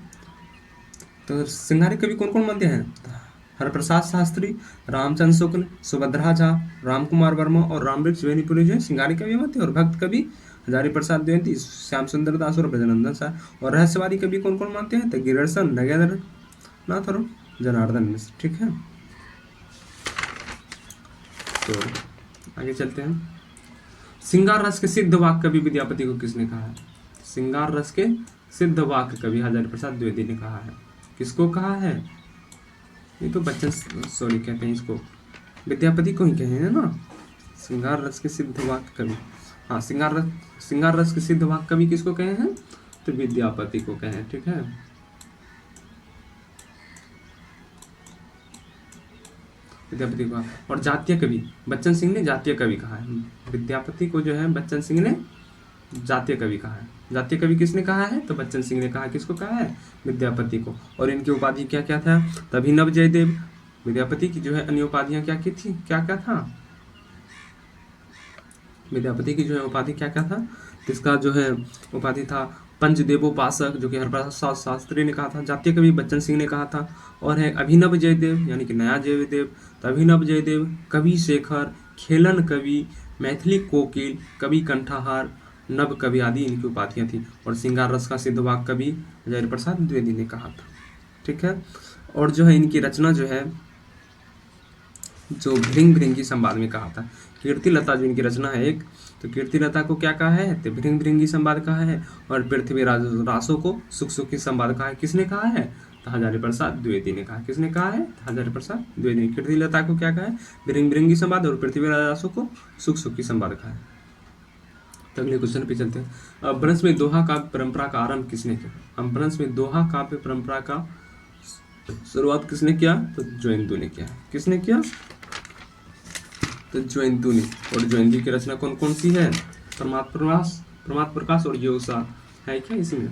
तो सिंगारिक कवि कौन कौन मानते हैं? हरप्रसाद शास्त्री, रामचंद्र शुक्ल, सुभद्रा झा, रामकुमार वर्मा और रामवृक्ष बेनीपुरी जो है सिंगारिक कवि मानते हैं। और भक्त कवि हजारी प्रसाद द्विवेदी, श्याम सुंदर दास और ब्रजनंदन शाह। और रहस्यवादी कवि कौन कौन मानते हैं? तो गिरिशन, नगेंद्र नाथ और जनार्दन मिश्र। ठीक है, तो आगे चलते हैं। श्रृंगार रस के सिद्ध वाक्य कवि विद्यापति को किसने कहा है? श्रृंगार रस के सिद्ध वाक्य कवि हजारी प्रसाद द्विवेदी ने कहा है। किसको कहा है? ये तो बच्चन सॉरी कहते हैं इसको, विद्यापति को ही कहे हैं ना। श्रृंगार रस के सिद्ध वाक्य कवि, हाँ श्रृंगार रस के सिद्ध वाक्य कवि किसको कहे हैं? तो विद्यापति को कहे हैं। ठीक है, विद्यापति को। और जातीय कवि बच्चन सिंह ने जातीय कवि कहा है। विद्यापति को जो है बच्चन सिंह ने जातीय कवि कहा है। जातीय कवि किसने कहा है? तो बच्चन सिंह ने कहा। किसको कहा है? विद्यापति को। और इनकी उपाधि क्या क्या था? तभी नव जयदेव। विद्यापति की जो है अन्य उपाधियां क्या की थी? क्या क्या था? विद्यापति की जो है उपाधि क्या क्या था? किसका जो है उपाधि था? पंचदेवोपासक, जो कि हरप्रसाद शास्त्री ने कहा था। जातीय कवि बच्चन सिंह ने कहा था। और है अभिनव जयदेव यानी कि नया जयदेव। तो अभिनव जयदेव, कवि शेखर, खेलन कवि, मैथिली कोकिल, कवि कंठाहार, नव कवि आदि इनकी उपाधियां थी। और श्रृंगार रस का सिद्धवाक कवि हजारी प्रसाद द्विवेदी ने कहा था। ठीक है। और जो है इनकी रचना जो है, जो भृंग भृंगी संवाद में कहा था। कीर्ति लता जो इनकी रचना है एक, तो कीर्ति लता को क्या कहा है, तो भृंग भृंगी संवाद कहा है। और पृथ्वीराज रासो को सुख सुखी संवाद कहा है। किसने कहा है, तो हजारी प्रसाद द्विवेदी ने कहा। किसने कहा है, तो हजारी प्रसाद द्विवेदी। कीर्ति लता को क्या कहा है, भृंग भृंगी संवाद, और पृथ्वीराज रासो को सुख सुखी संवाद कहा है। तो अगले क्वेश्चन पे चलते हैं। अपभ्रंश में दोहा काव्य परंपरा का आरंभ किसने किया। अपभ्रंश में दोहा काव्य परंपरा का शुरुआत किसने किया, तो ज्वेंदु ने किया। किसने किया, तो ज्वेंदु ने। और ज्वेंदु की रचना कौन कौन सी है, प्रमाद प्रकाश और योगसार है क्या इसमें,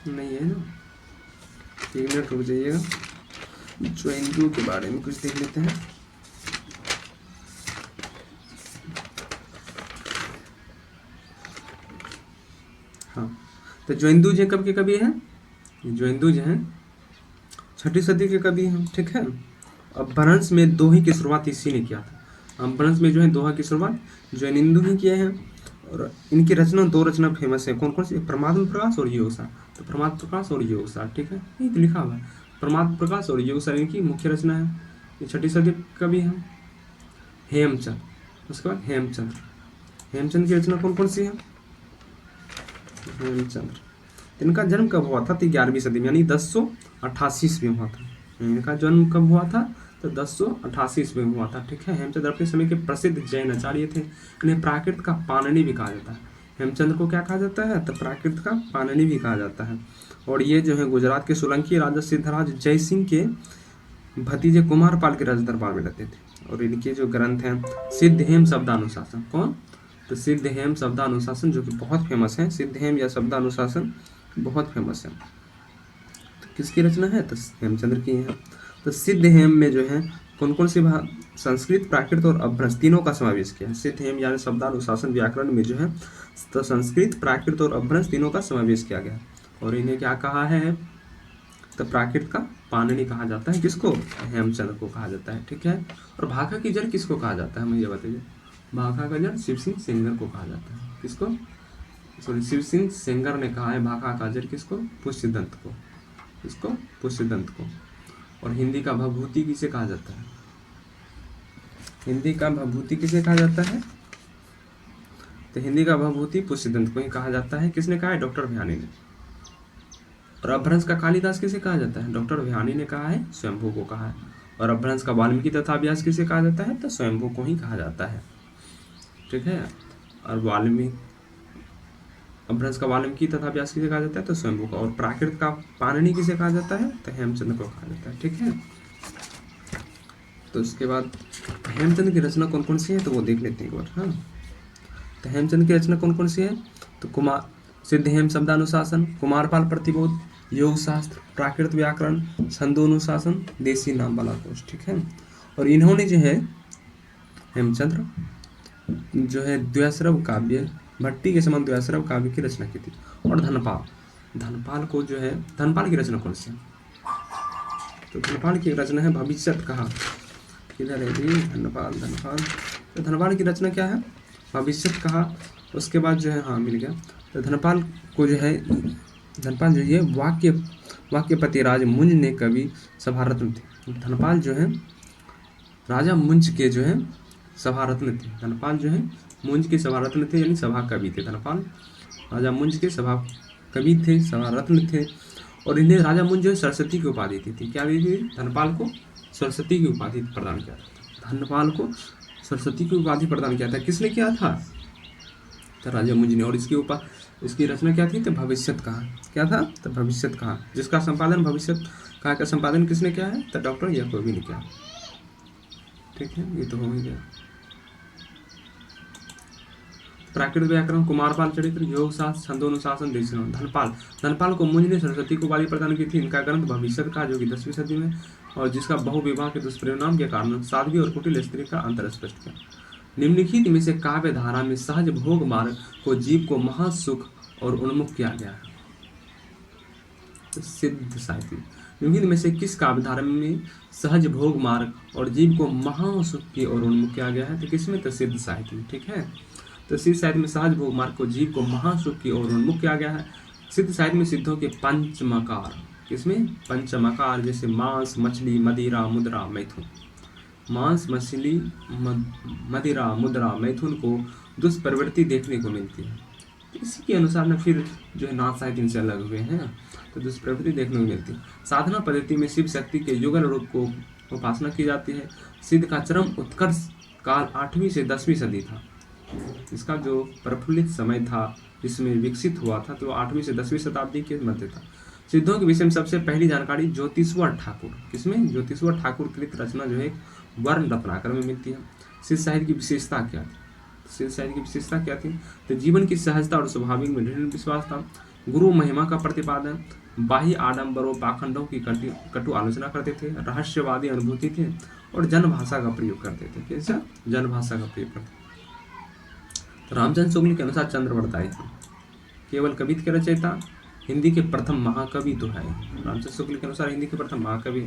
नहीं है ना, 1 मिनट रुक जाइएगा, ज्वेंदु के बारे में कुछ देख लेते हैं। हाँ, तो ज्वेंदु जी कब के कवि हैं, ज्वेंदु जो हैं 6ठी सदी के कवि हैं। ठीक है। अपभ्रंश में दोहे की शुरुआत इसी ने किया था। अपभ्रंश में जो है दोहा की शुरुआत ज्वेनिंदु ही किए हैं। और इनकी रचना 2 रचना फेमस है, कौन कौन सी, प्रमाद प्रकाश और योगसार। तो प्रमाद प्रकाश और योगसार, ठीक है, यही तो लिखा हुआ है, प्रमाद प्रकाश और योगसार इनकी मुख्य रचना है। ये 6ठी सदी कवि हैं। हेमचंद, उसके बाद हेमचंद्र, हेमचंद की रचना कौन कौन सी है, हेमचंद्र। इनका जन्म कब हुआ था, तो 11वीं सदी में, यानी 1088 ईस्वी में हुआ था। इनका जन्म कब हुआ था, तो 1088 ईस्वी में हुआ था। ठीक है। हेमचंद्र अपने समय के प्रसिद्ध जैन आचार्य थे। इन्हें प्राकृत का पाणिनि भी कहा जाता है। हेमचंद्र को क्या कहा जाता है, तो प्राकृत का पाणिनि भी कहा जाता है। और ये जो है गुजरात के सोलंकी राजा सिद्धराज जयसिंह के भतीजे कुमारपाल के राज दरबार में रहते थे। और इनके जो ग्रंथ हैं, सिद्धहेम शब्दानुशासन, कौन, तो सिद्धहेम शब्दानुशासन, जो कि बहुत फेमस है। सिद्धहेम या शब्दानुशासन बहुत फेमस है। तो किसकी रचना है, तो हेमचंद्र की है। तो सिद्धहेम में जो है कौन कौन सी संस्कृत, प्राकृत और अपभ्रंश तीनों का समावेश किया है। सिद्धहेम यानी शब्दानुशासन व्याकरण में जो है, तो संस्कृत, प्राकृत और अपभ्रंश तीनों का समावेश किया गया। और इन्हें क्या कहा है, तो प्राकृत का पाणिनि कहा जाता है। किसको, हेमचंद्र को कहा जाता है। ठीक है। और भाखा की जड़ किसको कहा जाता है, मुझे बताइए। भाखा का जड़ शिव सिंह सेंगर को कहा जाता है। किसको, सॉरी, शिव सिंह सेंगर ने कहा है भाखा का जड़ किसको, पुष्यदंत को। किसको, पुष्यदंत को। और हिंदी का भभूति किसे कहा जाता है, हिंदी का भभूति किसे कहा जाता है, तो हिंदी का भभूति पुष्यदंत को ही कहा जाता है। किसने कहा है, डॉक्टर भयानी ने। और अपभ्रंश का कालिदास किसे कहा जाता है, डॉक्टर भयानी ने कहा है, स्वयंभू को कहा है। और अपभ्रंश का वाल्मीकि तथा व्यास किसे कहा जाता है, तो स्वयंभू को ही कहा जाता है। ठीक है। और अपभ्रंश का वाल्मीकि तथा व्यास किसे कहा जाता है, तो स्वयंभू का। और प्राकृत का पाणिनि किसे कहा जाता है, तो हेमचंद्र को कहा जाता है। ठीक है। तो उसके बाद हेमचंद्र की रचना कौन कौन सी है, तो वो देख लेते हैं एक बार। हाँ, तो हेमचंद्र की रचना कौन कौन सी है, तो सिद्धहेम शब्दानुशासन, कुमारपाल प्रतिबोध, योग शास्त्र, प्राकृत व्याकरण, छंदोनुशासन, देसी नाम वाला कोश। ठीक है। और इन्होंने जो है, हेमचंद्र जो है द्व्याश्रव काव्य, भट्टी के समान द्व्याश्रव काव्य की रचना की थी। और धनपाल को जो है, धनपाल की रचना कौन सी है, तो धनपाल की रचना है भविष्यत कहा। किधर है जी, धनपाल, तो धनपाल की रचना क्या है, भविष्यत कहा। उसके बाद जो है, हाँ मिल गया। तो धनपाल को जो है, धनपाल जो है वाक्यपति राज मुंज ने कवि सभारत्न थे। धनपाल जो है राजा मुंज के जो है सभारत्न थे। धनपाल जो है मुंज के सभारत्न थे, यानी सभा कवि थे। धनपाल राजा मुंज के सभा कवि थे, सभारत्न थे। और इन्हें राजा मुंज जो है सरस्वती की उपाधि थी। क्या दी थी, धनपाल को सरस्वती की उपाधि प्रदान किया था। धनपाल को सरस्वती की उपाधि प्रदान किया था। किसने किया था, तो राजा मुंज ने। और इसकी रचना क्या थी, तो भविष्यत कहा। क्या था, तो भविष्यत कहा, जिसका संपादन भविष्यत कहा का संपादन किसने किया है, तो डॉक्टर याकोबी ने किया। ठीक है, ये तो हो ही गया। प्राकृत व्याकरण, कुमारपाल चरित्र, योग शास्त्र, छंदोनुशासन, देशी नाम। धनपाल को मुंज ने सरस्वती को उपाधि प्रदान की थी। इनका ग्रंथ भविष्यत का, जो कि 10वीं सदी में, और जिसका बहुविवाह के दुष्परिणाम के कारण साध्वी और कुटिल स्त्री का अंतर स्पष्ट किया। निम्नलिखित में से काव्य धारा में सहज भोग मार्ग को जीव को महासुख और उन्मुख किया गया है। सिद्ध साहित्य, निम्नलिखित में से किस काव्यधारा में सहज भोग मार्ग और जीव को महासुख की ओर उन्मुख किया गया है? तो किसमें? तो सिद्ध साहित्य में। ठीक है, तो सिद्ध साहित्य में सहज भोग मार्ग को जीव को महासुख की ओर उन्मुख किया गया है। सिद्ध साहित्य में सिद्धों के पंचमकार, किसमें? पंचमकार, जैसे मांस, मछली, मदिरा, मुद्रा, मैथुन। मांस, मछली, मदिरा, मुद्रा, मैथुन को दुष्प्रवृत्ति देखने को मिलती है। तो इसी के अनुसार ना फिर जो है नाथ साहित्य इनसे अलग हुए हैं, तो दुष्प्रवृत्ति देखने को मिलती है। साधना पद्धति में शिव शक्ति के युगल रूप को उपासना की जाती है। सिद्ध का चरम उत्कर्ष काल 8वीं से 10वीं सदी था। इसका जो प्रफुल्लित समय था जिसमें विकसित हुआ था, तो 8वीं से 10वीं शताब्दी के मध्य था। सिद्धों के विषय में सबसे पहली जानकारी ज्योतिश्वर ठाकुर, किसमें? ज्योतिश्वर ठाकुर कृत रचना जो है वर्ण रत्नाकर में मिलती है। सिद्ध साहित्य की विशेषता क्या थी? सिद्ध साहित्य की विशेषता क्या थी? तो जीवन की सहजता और स्वाभाविक में दृढ़ विश्वास था। गुरु महिमा का प्रतिपादन, बाह्य आडंबरों पाखंडों की कटु आलोचना करते थे, रहस्यवादी अनुभूति थे और जनभाषा का प्रयोग करते थे। कैसा? जनभाषा का प्रयोग करते थे। तो रामचंद्र शुक्ल के अनुसार चंद्रवरदायी थे केवल कवित्व के रचयिता, हिंदी के प्रथम महाकवि तो है। रामचंद्र शुक्ल के अनुसार हिंदी के प्रथम महाकवि,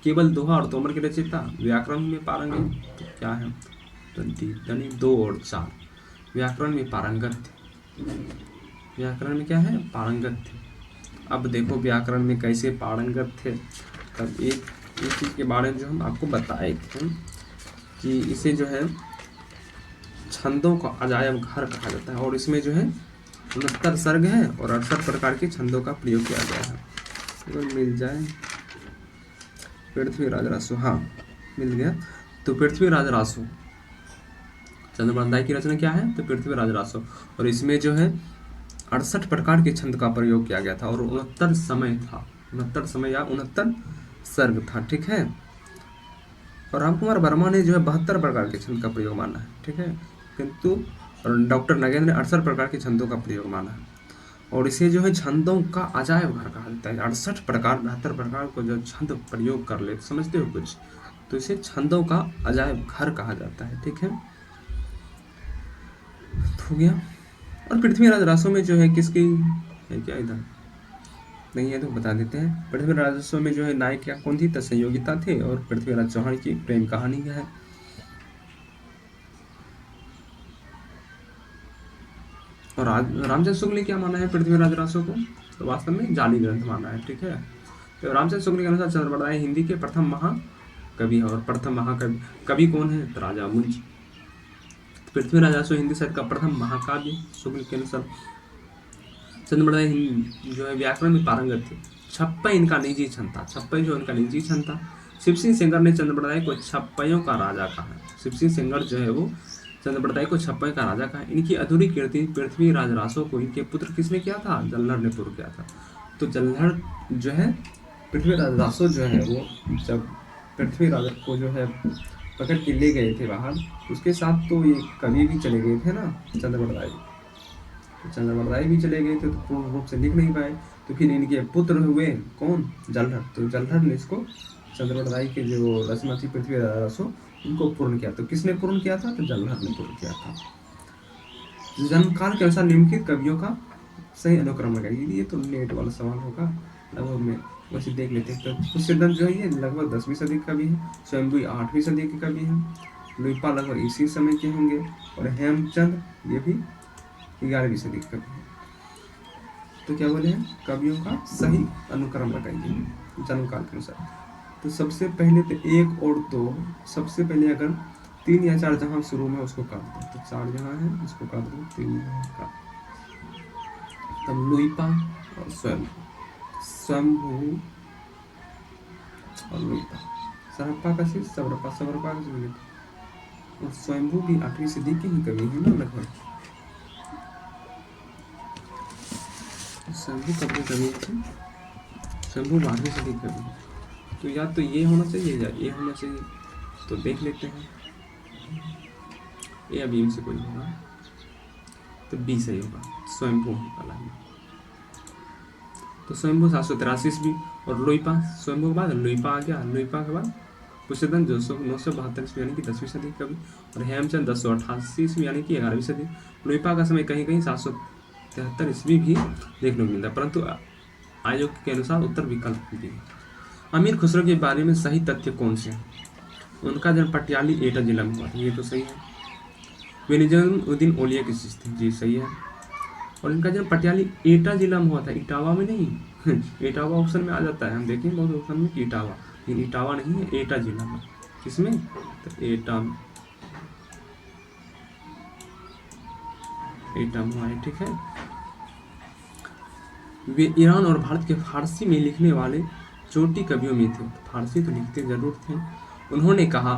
केवल दोहा और तोमर के रचयिता, व्याकरण में पारंगत। तो क्या है? तो 2 और 4 व्याकरण में पारंगत थे। व्याकरण में क्या है? पारंगत थे। अब देखो व्याकरण में कैसे पारंगत थे। तब एक चीज़ के बारे में जो हम आपको बताए थे कि इसे जो है छंदों का अजायब घर कहा जाता है, और इसमें जो है 69 सर्ग है और 68 प्रकार के छंदों का प्रयोग किया गया है। तो मिल जाए पृथ्वीराज रासो, हाँ मिल गया। तो पृथ्वीराज रासो, चंद्रवरदायी की रचना क्या है? तो पृथ्वीराज रासो, और इसमें जो है 68 प्रकार के छंद का प्रयोग किया गया था और 69 समय था, 69 समय या 69 सर्ग था। ठीक है, और रामकुमार वर्मा ने जो है 72 प्रकार के छंद का प्रयोग माना है। ठीक है, किंतु डॉक्टर नगेंद्र ने 68 प्रकार के छंदों का प्रयोग माना है, और इसे जो है छंदों का अजायब घर कहा जाता है। 68 प्रकार 72 प्रकार को जो छंद प्रयोग कर ले, समझते हो कुछ, तो इसे छंदों का अजायब घर कहा जाता है। ठीक है, हो गया। और पृथ्वीराज रासो में जो है किसकी है? क्या इधर नहीं है तो बता देते हैं। पृथ्वीराज रासो में जो है नायिका कौन थी? तो संयोगिता थे, और पृथ्वीराज चौहान की प्रेम कहानी है। और रामचंद्र शुक्ल ने क्या माना है पृथ्वीराज रासो को? तो वास्तव में जाली ग्रंथ माना है। ठीक है, तो रामचंद्र शुक्ल के अनुसार चंद्रवरदायी हिंदी के प्रथम महाकवि है, और प्रथम महाकवि कवि कौन है? तो राजा मुंज। पृथ्वीराज रासो हिंदी साहित्य का प्रथम महाकाव्य शुक्ल के अनुसार। चंद्रवरदायी जो है व्याकरण में पारंगत थे। छप्पई इनका निजी छंद था, छप्पई जो इनका निजी छंद था। शिव सिंह सेंगर ने चंद्रवरदायी को छप्पइयों का राजा कहा है। शिव सिंह सेंगर जो है वो चंद्रवरदायी को छप्पई का राजा कहा है। इनकी अधूरी कीर्ति पृथ्वीराज रासो को इनके पुत्र किसने किया था? जल्हड़ ने पूर्ण किया था। तो जल्हड़ जो है पृथ्वीराज रासो जो है वो जब पृथ्वीराज को जो है पकड़ के ले गए थे बाहर, उसके साथ तो ये कवि भी चले गए थे ना चंद्रवरदायी, तो चंद्रवरदायी भी चले गए थे, तो पूर्ण रूप से लिख नहीं पाए। तो फिर इनके पुत्र हुए कौन? जल्हड़। तो जल्हड़ ने इसको चंद्रवरदायी के जो रचना थी पृथ्वीराज रासो उनको पूर्ण किया। तो किसने पूर्ण किया था? तो जल्हड़ ने पूर्ण किया था। जन्मकाल के अनुसार निम्नलिखित कवियों का सही अनुक्रम लगाइए। ये तो नेट वाला सवाल होगा, लगभग में वैसे देख लेते हैं। तो पुष्यदत्त जो है ये लगभग 10वीं सदी का कवि है, स्वयंभू 8वीं सदी के कवि हैं, लुइपा लगभग इसी समय के होंगे, और हेमचंद ये भी 11वीं सदी के कवि हैं। तो क्या बोले हैं? कवियों का सही अनुक्रम लगाइए जन्मकाल के अनुसार। तो सबसे पहले तो 1 और 2, सबसे पहले अगर 3 या 4 जहाँ शुरू में उसको काट दो, तो 4 जहाँ है उसको काट दो, 3 का, तब लुइपा और स्वयंभू और लुइपा, सरप्पा का शेष सबरपा का शेष, और स्वयंभू भी 8वीं सदी के ही कवि है ना लगभग। स्वयंभू कब के कवि थे? स्वयंभू 12वीं सदी कवि है। तो या तो ये होना चाहिए या ये होना चाहिए, तो देख लेते हैं। ए अभी से कोई होगा तो बी सही होगा, स्वयंभू वाला है। तो स्वयंभू 783 ईस्वी, और लुइपा स्वयंभू के बाद लुइपा आ गया, लुइपा के बाद पुष्यदत्त 972 ईस्वी यानी कि 10वीं सदी कवि, और हेमचंद 1088 ईस्वी यानी कि 11वीं सदी। लुइपा का समय कहीं कहीं 773 ईस्वी भी देखने को मिलता है, परंतु आयोग के अनुसार उत्तर विकल्प भी है। अमीर खुसरो के बारे में सही तथ्य कौन से हैं? उनका जन्म पटियाली एटा जिला में हुआ था, ये तो सही है। वे निजामुद्दीन औलिया की शिष्य थे, जी सही है। और इनका जन्म पटियाली एटा जिला में हुआ था, इटावा में नहीं। इटावा ऑप्शन में आ जाता है, हम देखें बहुत ऑप्शन में इटावा, लेकिन इटावा नहीं है, एटा जिला में। किसमें? तो एटा में, एटा में आए, ठीक है। वे ईरान और भारत के फारसी में लिखने वाले चोटी कवियों में थे, फारसी तो लिखते जरूर थे। उन्होंने कहा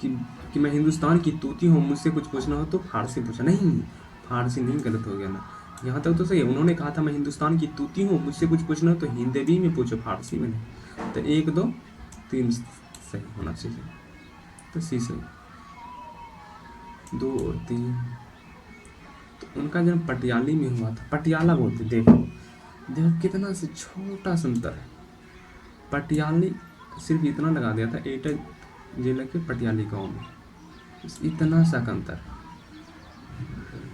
कि मैं हिंदुस्तान की तूती हूँ, मुझसे कुछ पूछना हो तो फारसी पूछा। नहीं, फारसी नहीं, गलत हो गया ना, यहाँ तक तो सही है। उन्होंने कहा था मैं हिंदुस्तान की तूती हूँ, मुझसे कुछ पूछना हो तो हिंदी में पूछो, फारसी में नहीं। तो 1 2 3 सही होना चाहिए, तो सी सही, 2 और 3। तो उनका जन्म पटियाली में हुआ था, पटियाला बोलते, देखो देखो कितना से छोटा सा अंतर है। पटियाली सिर्फ इतना लगा दिया था, एटा जिला के पटियाली गांव में, इतना सा अंतर।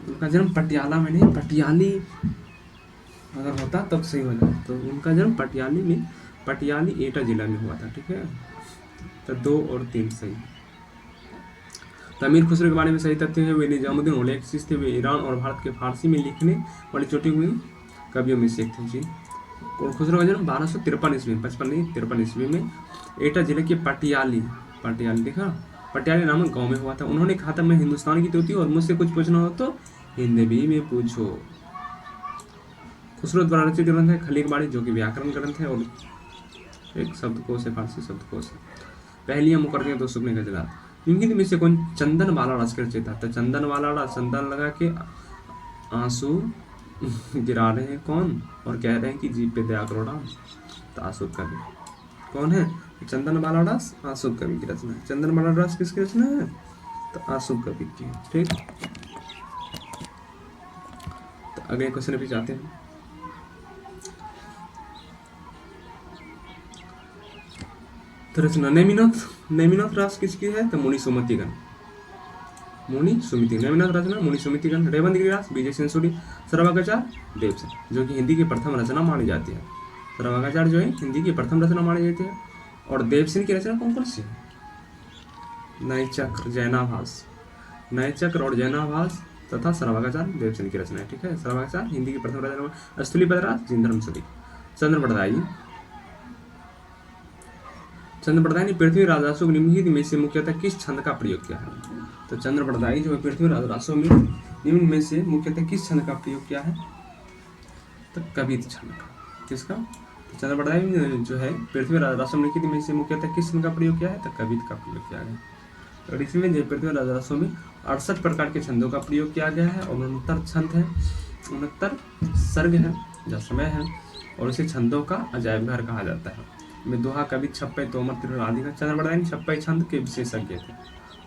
उनका जन्म पटियाला में नहीं, पटियाली अगर होता तब सही हो जाता। तो उनका जन्म पटियाली में, पटियाली एटा जिला में हुआ था, ठीक है। तो 2 और 3 सही। तो अमीर खुसरो के बारे में सही तथ्य है, वे निजामुद्दीन औलिया के शिष्य थे। वे ईरान और भारत के फारसी में लिखने वाले छोटे हुए कवियों में से एक थे, जी। और खुसरो का जन्म 1253 ईस्वी में, 55 नहीं 53 ईस्वी में एटा जिले के पटियाली, पटियाली देखा, पटियाली नामक गांव में हुआ था। उन्होंने कहा था मैं हिंदुस्तान की तूती और मुझसे कुछ पूछना हो तो हिंदी में पूछो। खुसरो द्वारा रचित ग्रंथ है खलीकबाड़ी, जो कि व्याकरण ग्रंथ है और एक शब्दकोश है, फारसी शब्दकोश है। पहलियां मुकर्रियां, 2 सुखने का जला। निम्नलिखित में से कौन चंदन वाला रस का रचयिता? तो चंदन वाला रस, चंदन लगा के आंसू गिरा रहे हैं कौन, और कह रहे हैं कि जीभ पे दया करो राम, तो आंसू कवि कौन है? चंदन वाला रस आंसू कवि की रचना है। चंदन वाला रस किसकी रचना है? तो आंसू कवि की, ठीक। तो अगले क्वेश्चन पे जाते हैं। तो रचना नेमिनाथ रास किसकी है? तो मुनि सुमतिगण, मुनि सुमिति, नेमिनाथ रचना मुनि सुमितिगण। रेवंत गिरिराज, विजय सेंचुरी, श्रवकाचार्य, देवसेन, जो कि हिंदी की प्रथम रचना मानी जाती है। श्रवकाचार्य जो है हिंदी की प्रथम रचना मानी जाती है। और देवसेन की रचना कौन कौन सी है? नयचक्र, जैनाभास, नयचक्र और जैनाभास तथा श्रवकाचार्य देवसेन की रचना है, ठीक है। श्रवकाचार्य हिंदी की प्रथम रचना। स्थूलीपदराज, जिनधर्म सदी। चंद्रप्रदायी, चंद्रप्रदायी ने पृथ्वी राजरासो को निम्नलिखित में से मुख्यतः किस छंद का प्रयोग किया है? तो चंद्रप्रदायी जो है पृथ्वी राजरासो में निम्न में से मुख्यतः किस छंद का प्रयोग किया है? तो कवित छंद का। किसका? तो चंद्रप्रदायी जो है पृथ्वी राजरासो में निम्नलिखित में से मुख्यतः किस छंद का प्रयोग किया है? तो कवित का प्रयोग किया गया। और इसमें जो पृथ्वी राजरासो में 68 प्रकार के छंदों का प्रयोग किया गया है, और 69 छंद है, 69 सर्ग है, जसमय है, और इसे छंदों का अजायब घर कहा जाता है। में दोहा, कवि, छप्पई, तोमर, त्रिपुर आदि का। चंद्रप्रदायी छप्पई छंद के विशेषज्ञ थे।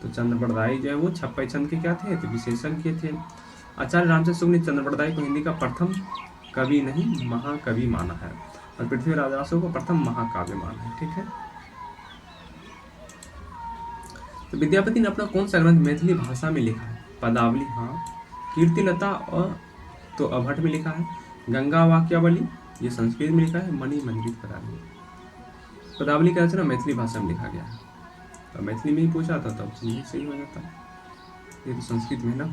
तो चंद्रप्रदायी जो है वो छप्पई छंद के क्या थे? तो विशेषज्ञ थे। आचार्य रामचंद्र शुक्ल ने चंद्रप्रदायी को हिंदी का प्रथम कवि नहीं महाकवि माना है, और पृथ्वी राजरासो को प्रथम महाकाव्य माना है, ठीक है। तो विद्यापति ने अपना कौन सा ग्रंथ मैथिली भाषा में लिखा है? पदावली, हाँ। कीर्तिलता और तो अभट्ट में लिखा है। गंगा वाक्यावली ये संस्कृत में लिखा है। मणि मंजरी पदावली, पदावली का रचना मैथिली भाषा में लिखा गया है। तो मैथिली में ही पूछा था तब नहीं सही हो जाता, ये तो संस्कृत में ना।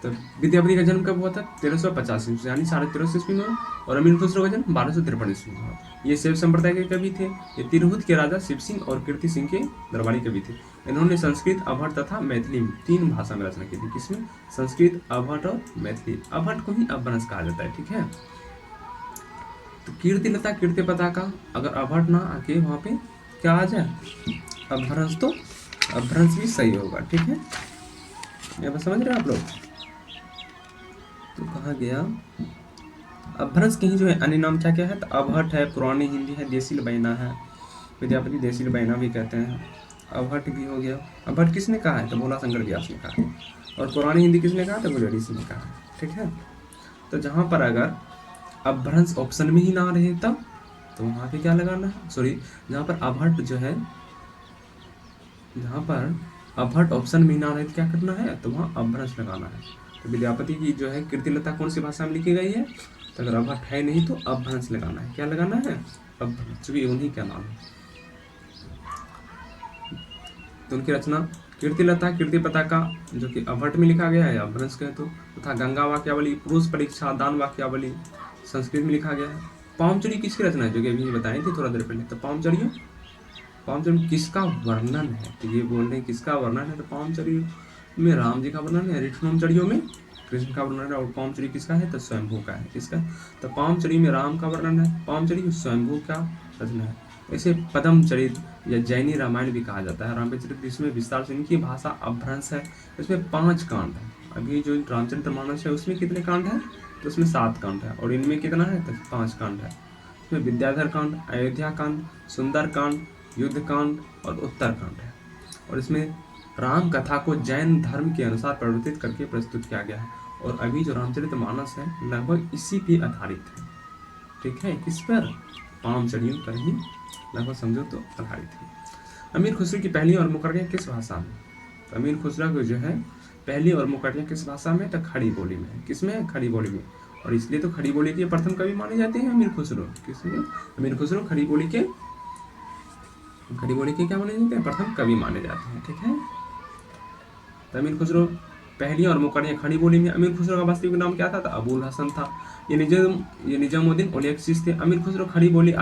तो विद्यापति का जन्म कब हुआ था? 1385 ईस्वी यानी 1350 ईस्वी में। और अमीर खुसरो का जन्म 1253 ईस्वी में हुआ। ये शैव संप्रदाय के कवि थे। ये तिरहुत के राजा शिव सिंह और कीर्ति सिंह के दरबारी कवि थे। इन्होंने संस्कृत, अभट्ट तथा मैथिली 3 भाषा में रचना की थी। किसमें? संस्कृत, अभट्ट और मैथिली। अभट्ट को ही अपभ्रंश कहा जाता है, ठीक है। तो कीर्तिलता, कीर्ति पताका, अगर अभट्ट ना आके वहाँ पे क्या आ जाए अपभ्रंश, तो अपभ्रंश भी सही होगा, ठीक है। ये बस समझ रहे हैं आप लोग? तो कहा गया अपभ्रंश के ही जो है अन्य नाम क्या क्या है? तो अभट्ट है, पुरानी हिंदी है, देसील बैना है। विद्यापति देसील बैना भी कहते हैं। अभट्ट भी हो गया। अभट्ट किसने कहा है? तो भोला शंकर व्यास ने कहा है। और पुरानी हिंदी किसने कहा? तो गुलरी सिंह ने कहा है, ठीक है। तो जहाँ पर अगर अपभ्रंश ऑप्शन में ही ना रहे तब तो वहाँ पे क्या लगाना है? सॉरी, जहाँ पर अभट्ट जो है, जहाँ पर अभट्ट ऑप्शन में ना रहे तो क्या करना है? तो वहाँ अपभ्रंश लगाना है। तो विद्यापति की जो है कीर्तिलता कौन सी भाषा में लिखी गई है? तो अगर अभट है नहीं तो अपभ्रंश लगाना है। क्या लगाना है? अपभ्रंश, चूंकि उन्हीं का नाम है। तो उनकी रचना कीर्तिलता कीर्ति पताका जो कि अभट में लिखा गया है, अपभ्रंश कहे तो, तथा गंगा वाक्यावली, पुरुष परीक्षा, दान वाक्यावली संस्कृत में लिखा गया है। पामचरी किसकी रचना है? जो कि अभी बताई थी थोड़ा देर पहले। तो पामचरी किसका वर्णन है? तो ये बोल रहे हैं किसका वर्णन है? तो पामचरी में राम जी का वर्णन है, ऋष्णोमचरियों में कृष्ण का वर्णन है, और पामचरी किसका है? तो स्वयंभू का है। किसका? तो पामचरी में राम का वर्णन है, पामचरी स्वयंभू का रचना है। इसे पद्मचरित या जैनी रामायण भी कहा जाता है। रामचरित इसमें विस्तार से, इनकी भाषा अपभ्रंश है। इसमें 5 कांड है। अभी जो रामचरितमानस है उसमें कितने कांड है? तो उसमें 7 कांड है, और इनमें कितना है? तो 5 कांड है। इसमें विद्याधर कांड, अयोध्या कांड, सुंदर कांड, युद्ध कांड और उत्तर कांड है। और इसमें राम कथा को जैन धर्म के अनुसार परिवर्तित करके प्रस्तुत किया गया है। और अभी जो रामचरितमानस है लगभग इसी पे आधारित है। ठीक है, किस पर? पामचरियों पर ही लगभग समझो तो आधारित है। अमीर खुसरो की पहली और मुकर्रियाँ किस भाषा में? तो अमीर खुसरो को जो है पहली और मुकर्रियाँ किस भाषा में? तो खड़ी बोली में। किसमें? खड़ी बोली में। और इसलिए तो खड़ी बोली के प्रथम कवि माने जाते हैं अमीर खुसरो। किसमें? अमीर खुसरो खड़ी बोली के क्या माने जाते हैं? प्रथम कवि माने जाते हैं। ठीक है, तो अमीर खुसरो पहली और मुकर्रियाँ खड़ी बोली में। अमीर खुसरो का वास्तविक नाम क्या था? तो अबुल हसन था। ये निजामुद्दीन औलिया शीश थे। अमीर खुसरो खड़ी बोली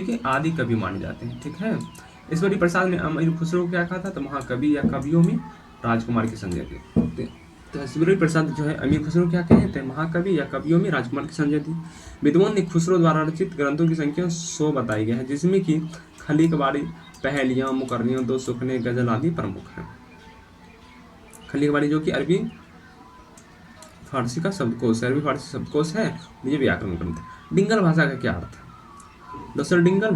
के आदि कवि माने जाते हैं। ठीक है, ईश्वरी प्रसाद ने अमीर खुसरो को क्या कहा था? तो महाकवि या कवियों में राजकुमार की संज्ञा दी। तो ईश्वरी प्रसाद जो है अमीर खुसरो क्या कहे थे? महाकवि या कवियों में राजकुमार की संज्ञा दी। विद्वान ने खुसरो द्वारा रचित ग्रंथों की संख्या 100 बताई गई है, जिसमें कि खली कबाड़ी, पहेलियाँ, मुकर्रियाँ, 2 सुखने, गजल आदि प्रमुख हैं। खली कबाड़ी जो कि अरबी फारसी का शब्दकोश है, अरबी फारसी शब्दकोश है, ये व्याकरण ग्रंथ है। डिंगल भाषा का क्या अर्थ है? दोसर डिंगल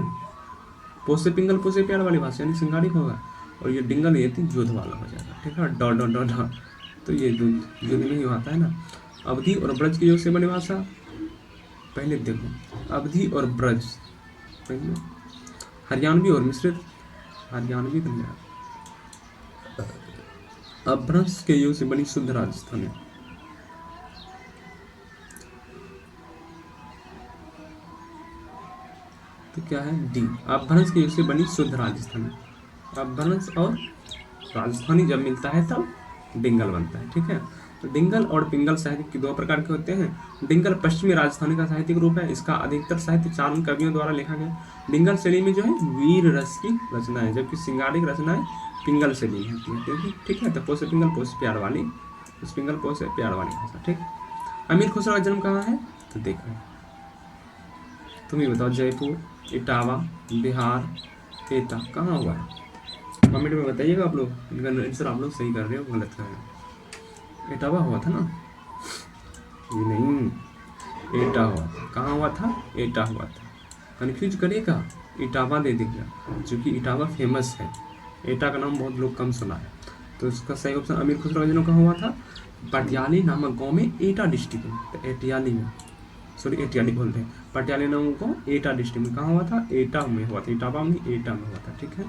पोसे पिंगल पोसे प्यार वाली भाषा यानी सिंगारिक होगा, और ये डिंगल ये थी युद्ध वाला हो जाएगा। ठीक है, डॉ डॉ डॉ डॉ, तो ये युद्ध में ही आता है ना। अवधि और ब्रज की योग से बनी भाषा, पहले देखो अवधि और ब्रज, पहले हरियाणवी और मिश्रित, हरियाणवी पंजाब, अपभ्रंश के योग से बनी शुद्ध राजस्थानी। तो क्या है? डी, अपभ्रंश के योग से बनी शुद्ध राजस्थानी। अपभ्रंश और राजस्थानी जब मिलता है तब डिंगल बनता है। ठीक है, तो डिंगल और पिंगल साहित्य के 2 प्रकार के होते हैं। डिंगल पश्चिमी राजस्थानी का साहित्यिक रूप है। इसका अधिकतर साहित्य चारण कवियों द्वारा लिखा गया। डिंगल शैली में जो है वीर रस की रचना है, जबकि सिंगारिक रचनाएं पिंगल शैली में होती है। ठीक है, तो पोसे पिंगल पोसे प्यार वाली, उस पिंगल पोसे प्यार वाली भाषा। ठीक, अमीर खुसरो का जन्म कहाँ है? तो देखो तुम ही बताओ, जयपुर, इटावा, बिहार, एटा, कहाँ हुआ है? कमेंट में बताइएगा आप लोग। इनका आंसर आप लोग सही कर रहे हो, गलत कर रहे हो। इटावा हुआ था ना? ये नहीं, एटा हुआ था। कहाँ हुआ था? एटा हुआ था। कन्फ्यूज करेगा, इटावा दे देगा, क्योंकि इटावा फेमस है। एटा का नाम बहुत लोग कम सुना है। तो इसका सही ऑप्शन अमीर खुसरो का जन्म कहाँ हुआ था? पटियाली नामक गाँव में, एटा डिस्ट्रिक्ट में। तो एटियाली में, सॉरी एटियाली बोल रहे हैं, पटियाली नामक गाँव एटा डिस्ट्रिक्ट में। कहाँ हुआ था? एटा में हुआ था। इटावा में, एटा में हुआ था। ठीक है,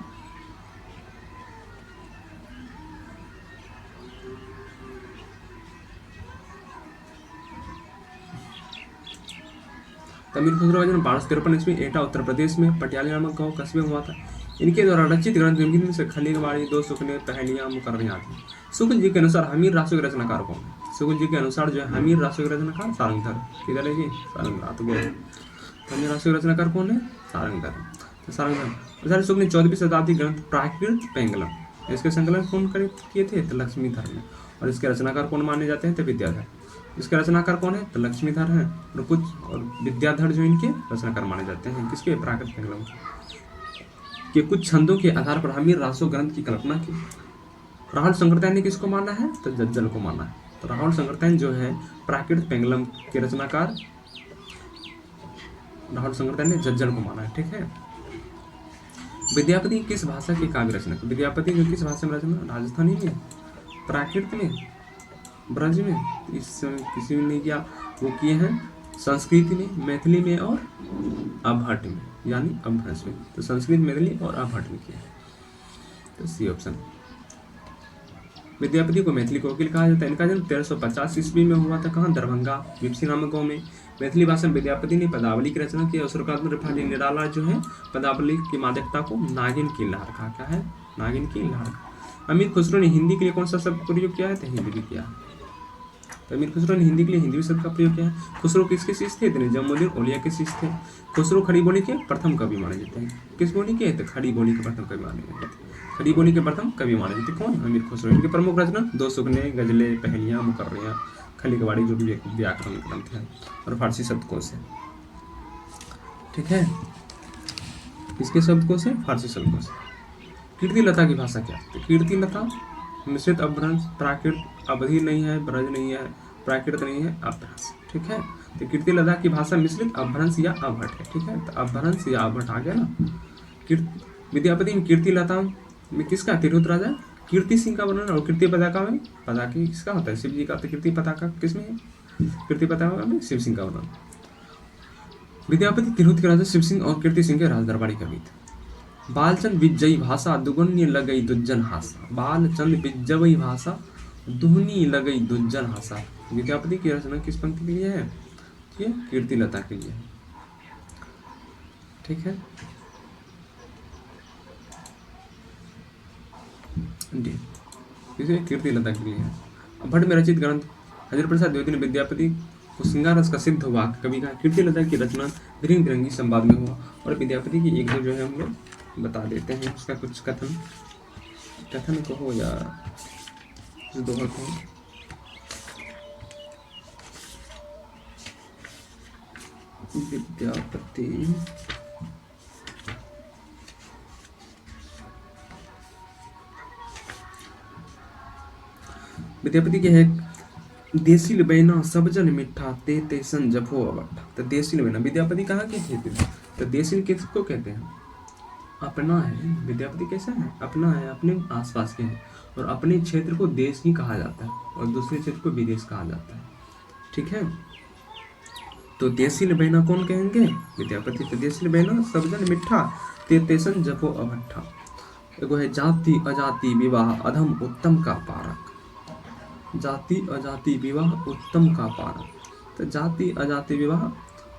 अमीर खुसरो का जन्म 1253 ईस्वी एटा उत्तर प्रदेश में पटियाली नामक गाँव कस्बे में हुआ था। इनके द्वारा रचित ग्रंथ निम्नलिखित से खली कबाड़ी, 2 सुखने, पहेलियाँ, मुकर्रियाँ थी। शुक्ल जी के अनुसार हमीर रासो के रचनाकार कौन है? शुक्ल जी के अनुसार जो है हमीर रासो के रचनाकार सारंगधर। किधर है जी? सारंगधर। तो गए हमीर रासो के रचनाकार कौन है? सारंगधर। तो सारंगधर शुक्ल ने 14वीं शताब्दी ग्रंथ प्राकृत पेंगलम, इसके संकलन कौन किए थे? तो लक्ष्मीधर ने। और इसके रचनाकार कौन माने जाते हैं? तो विद्याधर। इसके रचनाकार कौन है? तो लक्ष्मीधर हैं, और विद्याधर जो इनके रचनाकार माने जाते हैं। किसके? प्राकृत पेंगलम के कुछ छंदों के आधार पर हमीर रासो ग्रंथ की कल्पना की। राहुल शंकरतैन ने किसको माना है? तो जज्जल को माना है। तो राहुल शंकरतैन जो है प्राकृत पेंगलम के रचनाकार, राहुल शंकरतैन ने जज्जल को माना है। ठीक है, विद्यापति किस भाषा की काव्य रचना? विद्यापति जो किस भाषा में रचना? राजस्थानी में, प्राकृत में, ब्रज में, इस किसी में नहीं किया। वो किए हैं संस्कृत में, मैथिली में और अभट में, यानी अपभ्रंश में। तो संस्कृत, मैथिली और अभट में किया है। तो सी ऑप्शन। विद्यापति को मैथिली कोकिल कहा जाता है। इनका जन्म 1350 ईस्वी में हुआ था। कहाँ? दरभंगा विपसी नामक गाँव में। मैथिली भाषा में विद्यापति ने पदावली की रचना की और शुरुआत में निराला जो है पदावली की मादकता को नागिन की लहर कहा। क्या है? नागिन की लहर। अमीर खुसरो ने हिंदी के लिए कौन सा शब्द प्रयोग किया है? तो हिंदी भी किया। तो अमीर खुसरो ने हिंदी के लिए हिंदी शब्द का प्रयोग किया है। खुसरो किसके शिष्य थे? निजामुद्दीन औलिया के शिष्य थे। खुसरो खड़ी बोली के प्रथम कवि माने जाते हैं। किस बोली के? तो खड़ी बोली के प्रथम कवि माने जाते हैं। खड़ी बोली के प्रथम कवि माने जाते कौन? अमीर खुसरो। इनके प्रमुख रचना दो सुगने, गजलें, पहेलियाँ, मुकर्रियाँ, खलीकवाड़ी जो भी व्याकरण ग्रंथ है और फारसी शब्दकोश है। ठीक है, किसके शब्दकोश है? फारसी शब्दकोश। कीर्ति लता की भाषा क्या है? कीर्ति लता मिश्रित अपभ्रंश, प्राकृत, अवधि नहीं है, ब्रज नहीं है, प्राकृत नहीं है, अपभ्रंश। ठीक है, तो कीर्ति लता की भाषा मिश्रित अपभ्रंश या अभट है। ठीक है, तो अपभ्रंश या अभट आ गया ना। विद्यापति में कीर्ति लता में किसका? तिरहुत राजा कीर्ति सिंह का वर्णन। और कीर्ति पताका में पताकी किसका होता है? शिव जी का। तो कीर्ति पताका किसमें है? कीर्ति पताका में शिव सिंह का वर्णन। विद्यापति तिरहुत के राजा शिव सिंह और कीर्ति सिंह के राजदरबारी कवि थे। बालचंद बिज्जई भाषा दुगुन्य लगई दुज्जन हासा। बालचंद बिज्जई भाषा दुहनी लगई दुज्जन हासा। विद्यापति की रचना किस पंक्ति के लिए है? ये कीर्ति लता के लिए है। ठीक है, इसे कीर्ति लता के लिए है। भट्ट में रचित ग्रंथ हजर प्रसाद द्विवेदी ने विद्यापति को सिंगार रस का सिद्ध वाक्य कवि कहा। कीर्ति लता की रचना दृंग तिरंगी संवाद में हुआ। और विद्यापति की एक दो जो है हम लोग बता देते हैं, उसका कुछ कथन कहो या दोहा कहो। विद्यापति के है देसिल बैना सब जन मिठा ते तेसन जफो अवट्ठा। तो देसिल बैना विद्यापति कहाँ के थे? तो देसिल किसको कहते हैं? अपना है। विद्यापति कैसा है? अपना है, अपने आसपास के हैं। और अपने क्षेत्र को देश ही कहा जाता है और दूसरे क्षेत्र को विदेश कहा जाता है। ठीक है, तो देसिल बैना कौन कहेंगे? विद्यापति। तो देसिल बैना सब जन मिठा ते तेसन जफो अवट्ठा। एगो है जाति अजाति विवाह अधम उत्तम का पारक। जाति अजाति विवाह उत्तम का पारक। तो जाति अजाति विवाह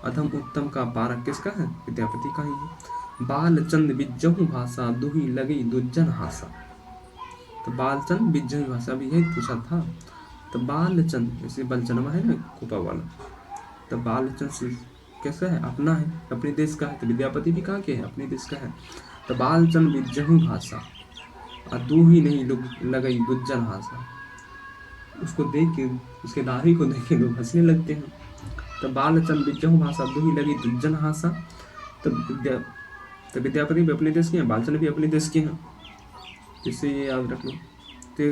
अधम उत्तम का पारक किसका है? विद्यापति का ही है। बालचंद बिज्जहु भाषा दुही लगई दुज्जन हासा। तो बालचंद बिज्जहु भाषा भी यही पूछा था। तो बालचंद जैसे बलचनवा है ना, कुपा वाला। तो बालचंद कैसा है? अपना है, अपने देश का है। तो विद्यापति भी कहाँ के है? अपने देश का है। तो बालचंद बिज्जहु भाषा दुही नहीं लगई दुज्जन हासा। उसको देख के, उसके दाढ़ी को देख के लोग हंसने लगते हैं। तो बालचंद बिज्जहु भाषा दुही लगी दुज्जन हासा। तो विद्यापति भी अपने देश के हैं, बालचंद भी अपने देश के हैं। इससे ये याद रख लो। तो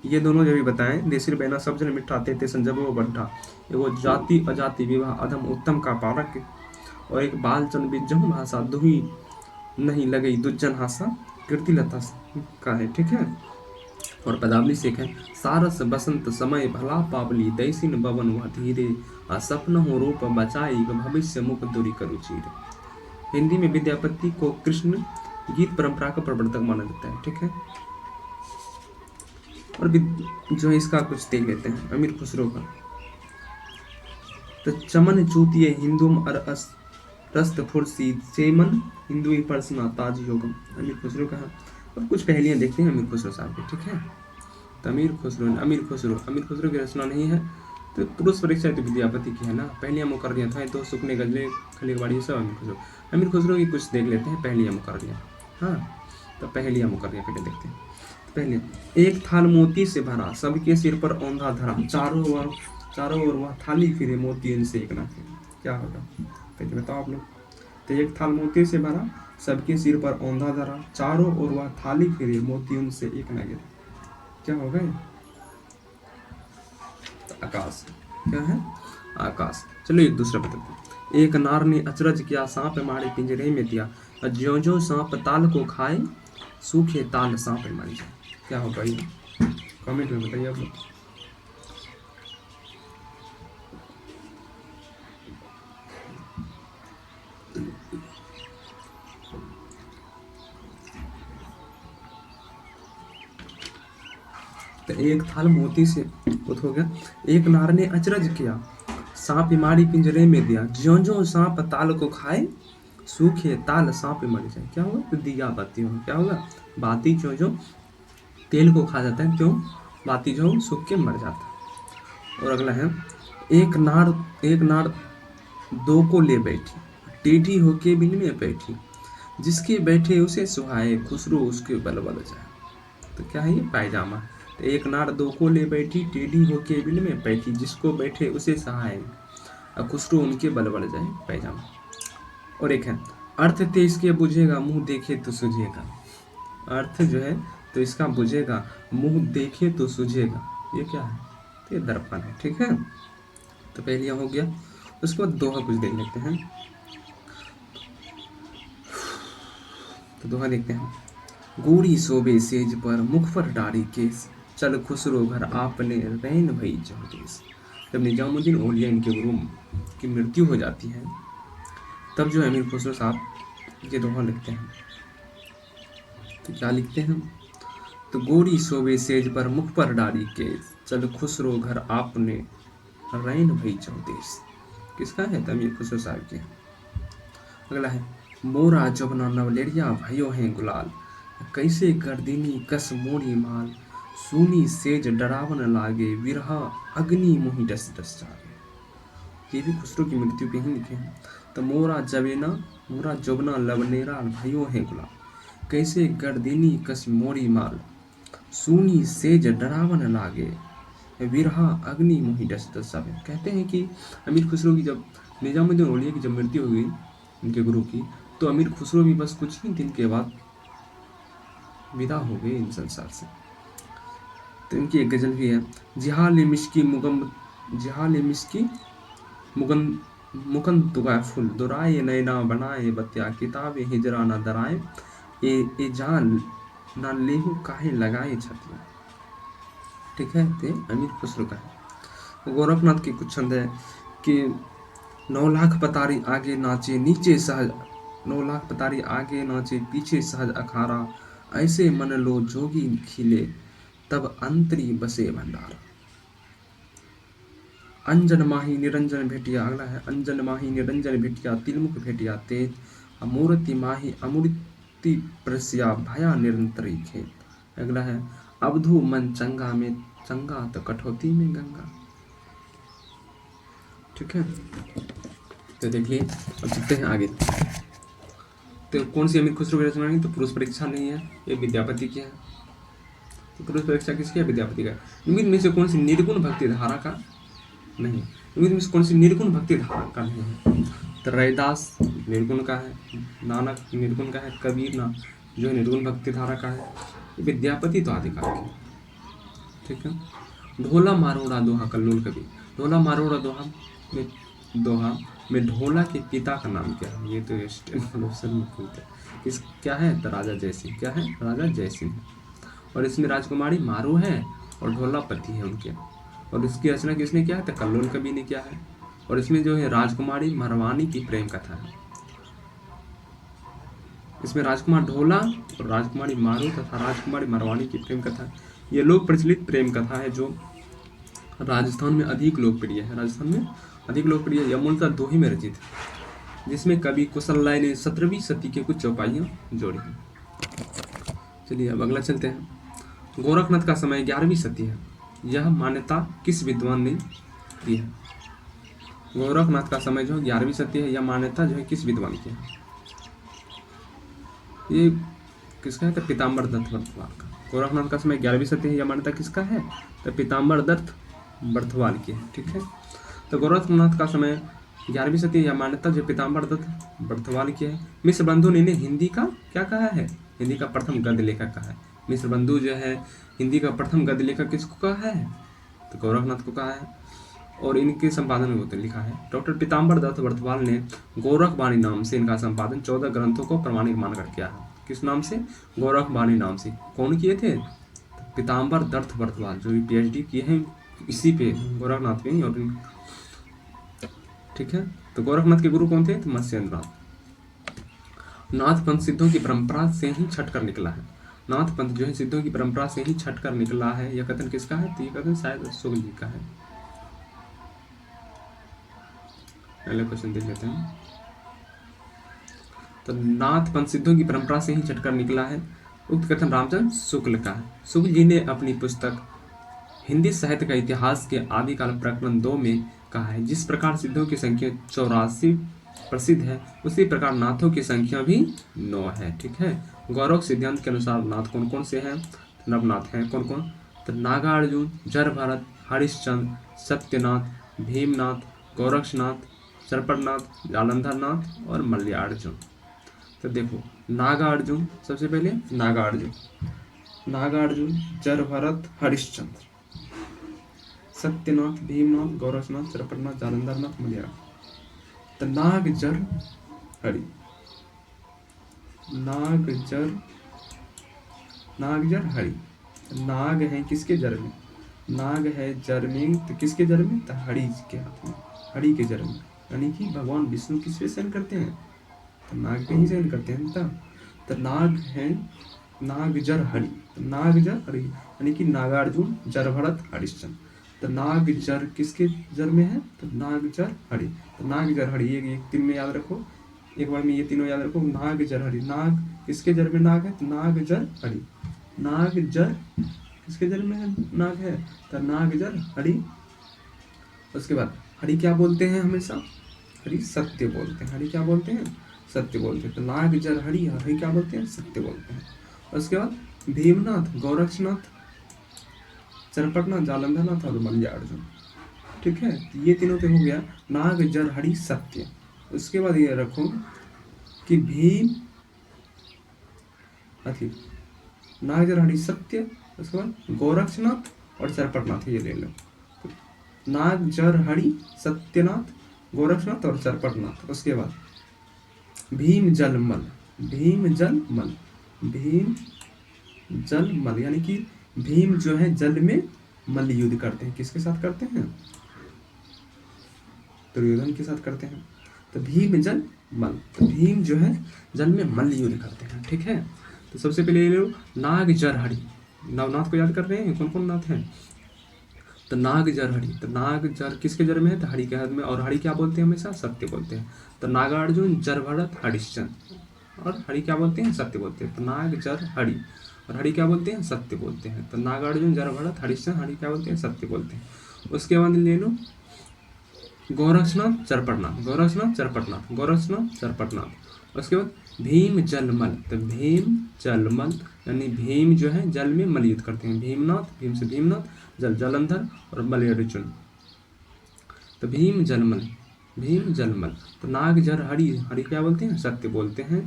ये दोनों जो भी बताएं, देसिल बैना सब जन मिठा ते तेसन जबो बड्ढा। एगो जाति अजाति विवाह अधम उत्तम का पारक, और एक बालचंद बिज्जहु भाषा दुही नहीं लगई दुज्जन हासा कीर्ति लता का है। ठीक है, और पदावली से है सारस बसंत समय भला पावली दैसिन बवन वह धीरे सपन हो रूप बचाई भविष्य मुख दूरी करू चीरे। हिंदी में विद्यापति को कृष्ण गीत परंपरा का प्रवर्तक माना जाता है। ठीक है, और जो है इसका कुछ देख लेते हैं अमीर खुसरो का। तो चमन चूतिये हिंदुम अर रस्त फुर्सी चेमन हिंदुई परसना ताज योगम। अमीर खुसरो का। और कुछ पहेलियां देखते हैं अमीर खुसरो साहब की। ठीक है, तो अमीर खुसरो की रचना नहीं है। तो पुरुष परीक्षा तो विद्यापति की है ना। पहलियां मुकर्रियां था तो सुकने गजले खलीकवाड़ी सब अमीर खुसरो की कुछ देख लेते हैं पहलियां मुकर्रियां। हाँ, तो पहलियां मुकर्रियां पहले देखते हैं। पहले एक थाल मोती से भरा सबके सिर पर औंधा धरा चारों ओर वह थाली फिरे मोती इनसे एक ना फिरे। क्या होगा पहले बताओ आप लोग। तो एक थाल मोती से भरा सबके सिर पर औंधा धरा चारों ओर वह थाली फिरे मोती उनसे एक ना गिरे। क्या होगा? आकाश। क्या है? आकाश। चलो एक दूसरा बताते हैं। एक नार ने अचरज किया सांप मारे पिंजरे में दिया ज्यों ज्यों सांप ताल को खाए सूखे ताल सांप मारी जाए। क्या होगा ये? कमेंट में बताइए आप लोग। तो एक थाल मोती से उठ हो गया। एक नार ने अचरज किया, सांप मारी पिंजरे में दिया, ज्यों ज्यों सांप ताल को खाए, सूखे ताल सांप मर जाए। क्या होगा? तो दिया बाती होगा। क्या होगा? बाती ज्यों ज्यों तेल को खा जाता है, क्यों? बाती जो सूख के मर जाता है। और अगला है, एक नार दो को ले बैठी, टेढ़ी होके बिन में बैठी, जिसके बैठे उसे सुहाए, खुसरो उसके बल बल जाए। तो क्या है ये? पायजामा। तो एक नार दो को ले बैठी, टेढ़ी होके बिन में बैठी, जिसको बैठे उसे सहाय, और खुसरो उनके बल बल जाए। पायजामा। और एक है, अर्थ ते इसके बुझेगा, मुंह देखे तो सुझेगा। अर्थ जो है तो इसका बुझेगा, मुंह देखे तो सुझेगा। ये क्या है? तो ये दर्पण है। ठीक है, तो पहले हो गया। उसके बाद दोहा कुछ देख लेते हैं। तो दोहा देखते हैं। गोरी सोबे सेज पर, मुख पर डारी केस, चल खुसरो घर आपने, रैन भई जब देश। जब निजामुद्दीन औलिया इनके गुरु की मृत्यु हो जाती है, तब जो अमीर खुसरो साहब ये दोहा लिखते हैं। तो क्या लिखते हैं? तो गोरी सोबे सेज पर, मुख पर डारी केस, चल खुसरो घर आपने, रैन भई जब देश। किसका है? तो अमीर खुसरो साहब के। अगला है, मोरा जबना नवलेरिया भयो है गुलाल, कैसे गर्दिनी कस मोरी माल, सूनी सेज डरावन लागे, विरहा अग्नि मोहि डस डस जागे। ये भी खुसरो की मृत्यु पे ही लिखे हैं। तो मोरा जबना लवनेरा भयो है गुलाल, कैसे गर्दिनी कस मोरी माल, सूनी सेज डरावन लागे, विरहा अग्नि मोहि डस डस जागे। कहते हैं कि अमीर खुसरो की जब निजामुद्दीन औलिया की जब मृत्यु हो गई उनके गुरु की, तो अमीर खुसरो भी बस कुछ ही दिन के बाद विदा हो गए इन संसार से। तो इनकी एक गजल भी है। जिहाल मिश्की मुकन तुगाए फुल, दुराए नैना बनाए बत्या, किताबे हिजरा न दराए, ए जान ना लेहु काहे लगाए छतिया। ठीक है, ते अमीर खुसरो का है। गोरखनाथ के कुछ छंद है कि 9 लाख पतारी आगे नाचे नीचे सहज, 9 लाख पतारी आगे नाचे पीछे सहज अखारा, ऐसे मन लो जोगी खिले, तब अंतरी बसे भंडार। अंजन माही निरंजन भेटिया। अगला है, अंजन माही निरंजन भेटिया, तिलमुख भेटिया तेज, अमूर्ति माही अमूर्ति प्रस्या, भया निरंतरी खेत। अगला है, अवधु मन चंगा में चंगा, तो कठौती में गंगा। ठीक है, तो देखिए अब चलते हैं आगे। तो कौन सी अमीर खुसरो की रचना नहीं? तो पुरुष परीक्षा नहीं है, ये विद्यापति की है। तो पुरुष परीक्षा किसकी है? विद्यापति का। निम्न में से कौन सी निर्गुण भक्ति धारा का नहीं? निम्न में से कौन सी निर्गुण भक्ति धारा का नहीं है? तो रैदास निर्गुण का है, नानक निर्गुण का है, कबीर ना जो निर्गुण भक्ति धारा का है, विद्यापति तो आदिकाल की। ठीक है, ढोला मारोड़ा दोहा कल्लोल कवि। ढोला मारोड़ा दोहा में ढोला के पिता का नाम क्या है? ये तो स्टेनोग्राफर में पूछते हैं। इस क्या है? तो राजा जयसिंह। क्या है? राजा जयसिंह है। और इसमें राजकुमारी मारू है और ढोला पति है उनके। और इसकी रचना किसने किया है? तो कल्लोल कवि ने किया है। और इसमें जो है राजकुमारी मरवानी की प्रेम कथा है। इसमें राजकुमार ढोला और राजकुमारी मारू तथा राजकुमारी मरवानी की प्रेम कथा, ये लोक प्रचलित प्रेम कथा है जो राजस्थान में अधिक लोकप्रिय है। राजस्थान में अधिक लोकप्रिय मूलतः दोहे में रचित है, जिसमें कवि कुशल राय ने 17वीं सदी के कुछ चौपाइयाँ जोड़ी हैं। चलिए अब अगला चलते हैं। गोरखनाथ का समय 11वीं सदी है, यह मान्यता किस विद्वान ने दी है? गोरखनाथ का समय जो 11वीं सदी है, यह मान्यता जो है किस विद्वान की है? ये किसका है? तो पीताम्बर दत्त बर्थवाल का। गोरखनाथ का समय 11वीं सदी है, यह मान्यता किसका है? तो पीताम्बर दत्त बर्थवाल की है। ठीक है, तो गोरखनाथ का समय 11वीं सदी, यह मान्यता जो पीताम्बर दत्त बर्थवाल की है। मिश्र बंधु ने हिंदी का क्या कहा है? हिंदी का प्रथम गद्य लेखक कहा है। मिश्र बंधु जो है हिंदी का प्रथम गद्य लेखक किसको कहा है? तो गोरखनाथ को कहा है। और इनके संपादन में लिखा है। डॉक्टर पीताम्बर दत्त बर्थवाल ने गोरखबाणी नाम से इनका संपादन 14 ग्रंथों को प्रमाणिक मानकर किया है। किस नाम से? गोरखबाणी नाम से। कौन किए थे? पीताम्बर दत्त बर्थवाल, जो भी PhD किए हैं इसी पे, गोरखनाथ पे ही। और ठीक है, तो गोरखनाथ के गुरु कौन थे? तो मत्स्येंद्रनाथ। नाथ पंथ सिद्धों की परंपरा से ही छट कर निकला है। नाथ पंथ जो है सिद्धों की परंपरा से ही छट कर निकला है, यह कथन किसका है? तो ये कथन शायद शुक्ल जी का है। पहले क्वेश्चन देख लेते हैं। तो नाथ पंथ सिद्धों की परंपरा से ही छट कर निकला है, उक्त कथन रामचंद्र शुक्ल का है। शुक्ल जी ने अपनी पुस्तक हिंदी साहित्य का इतिहास के आदिकाल प्रकरण 2 में कहा है, जिस प्रकार सिद्धों की संख्या 84 प्रसिद्ध है, उसी प्रकार नाथों की संख्या भी 9 है। ठीक है। गौरव सिद्धांत के अनुसार नाथ कौन कौन से हैं? नवनाथ हैं। कौन कौन? तो नागार्जुन, जरभरत, हरिश्चंद्र, सत्यनाथ, भीमनाथ, गोरक्षनाथ, चरपटनाथ, जालंधरनाथ और मलयार्जुन। तो देखो नागार्जुन, सबसे पहले नागार्जुन, जरभरत, हरिश्चंद्र, सत्यनाथ, भीमनाथ, गोरक्षनाथ, चरपटनाथ, जालंधरनाथ, मलयार्जुन। तो नागजर हरि, नागजर हरि। नाग है किसके जर में? नाग है जर में, तो किसके जर में? तो हरि के हाथ में, हरि के जर में, यानी कि भगवान विष्णु किस पे शयन करते हैं? तो नाग पे ही शयन करते हैं ना। तो नाग है नागजर हरि, तो नागजर हरि यानी कि नागार्जुन, जरभरत, हरिश्चंद्र। तो नागजर किसके जर में है? तो नागजर हरि। तो नागजर हरि, एक तीन में याद रखो, एक बार में ये तीनों याद रखो। नागजर हरि, नाग किसके जर में नाग है? तो नागजर हरि। नागजर किसके जर में है? नाग है, तो नागजर हरि। उसके बाद हरि क्या बोलते हैं? हमेशा हरि सत्य बोलते हैं। हरि क्या बोलते हैं? सत्य बोलते हैं। तो नागजर हरि, हरि क्या बोलते हैं? सत्य बोलते हैं। उसके बाद भीमनाथ, गोरक्षनाथ, चरपटनाथ, जालंधरनाथ और मलयार्जुन। ठीक है। तो ये तीनों तो हो गया नाग, जर, हरि, सत्य। उसके बाद ये रखो कि भीम नाग, जर, हरि, सत्य। उसके बाद गोरक्षनाथ और चरपटनाथ, ये ले लो। तो नाग, जर, हरि, सत्यनाथ, गोरक्षनाथ और चरपटनाथ। उसके बाद भीम जलमल, भीम जलमल, भीम जलमल यानी कि भीम जो है जल में मल्ल युद्ध करते हैं। किसके साथ करते हैं? दुर्योधन के साथ करते हैं। तो भीम जल मल, तो भीम जो है जल में मल्ल युद्ध करते हैं। ठीक है। तो सबसे पहले ये लो नाग, जर, हरि। नवनाथ को याद कर रहे हैं, कौन कौन नाथ हैं? तो नाग, जर, हरि। तो नाग, जर किसके जर में है? तो हरि के हाथ में। और हरि क्या बोलते हैं? हमेशा सत्य बोलते हैं। तो नागार्जुन, जरभरत, हरिश्चंद्र। और हरि क्या बोलते हैं? सत्य बोलते हैं। तो नाग, जर, हरि। और हरि क्या बोलते हैं? सत्य बोलते हैं। तो नागार्जुन, जरभरत, हरिश्चंद्र, हरि क्या बोलते हैं? सत्य बोलते हैं। उसके बाद ले लो गोरक्षनाथ, चरपटनाथ, गोरक्षनाथ, चरपटनाथ, गोरक्षनाथ, चरपटनाथ। उसके बाद भीम जलमल। तो भीम जलमल यानी भीम जो है जल में मल युद्ध करते हैं। भीमनाथ, भीम से भीमनाथ, जल जलंधर और मलयार्जुन। तो भीम जलमल, भीम जलमल। तो नाग, जर, हरि, हरि क्या बोलते हैं? सत्य बोलते हैं।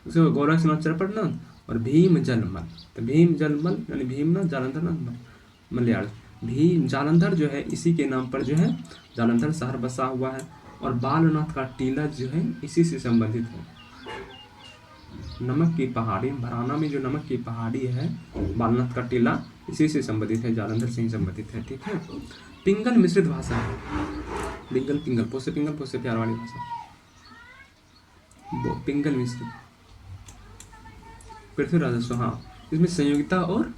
उसके बाद गोरक्षनाथ, चरपटनाथ और भीम जलमल। तो भीम जलमल यानी भीमनाथ, जालंधरनाथ, मलयार्जुन। भीम जालंधर जो है इसी के नाम पर जो है जालंधर शहर बसा हुआ है। और बालनाथ का टीला जो है इसी से संबंधित है। नमक की पहाड़ी, भराना में जो नमक की पहाड़ी है, बालनाथ का टीला इसी से संबंधित है, जालंधर से ही संबंधित है। ठीक है। पिंगल मिश्रित भाषा है। पिंगल, पिंगल पोसे प्यार वाली भाषा, वो पिंगल मिश्रित। पृथ्वीराज, हाँ, इसमें संयोगिता और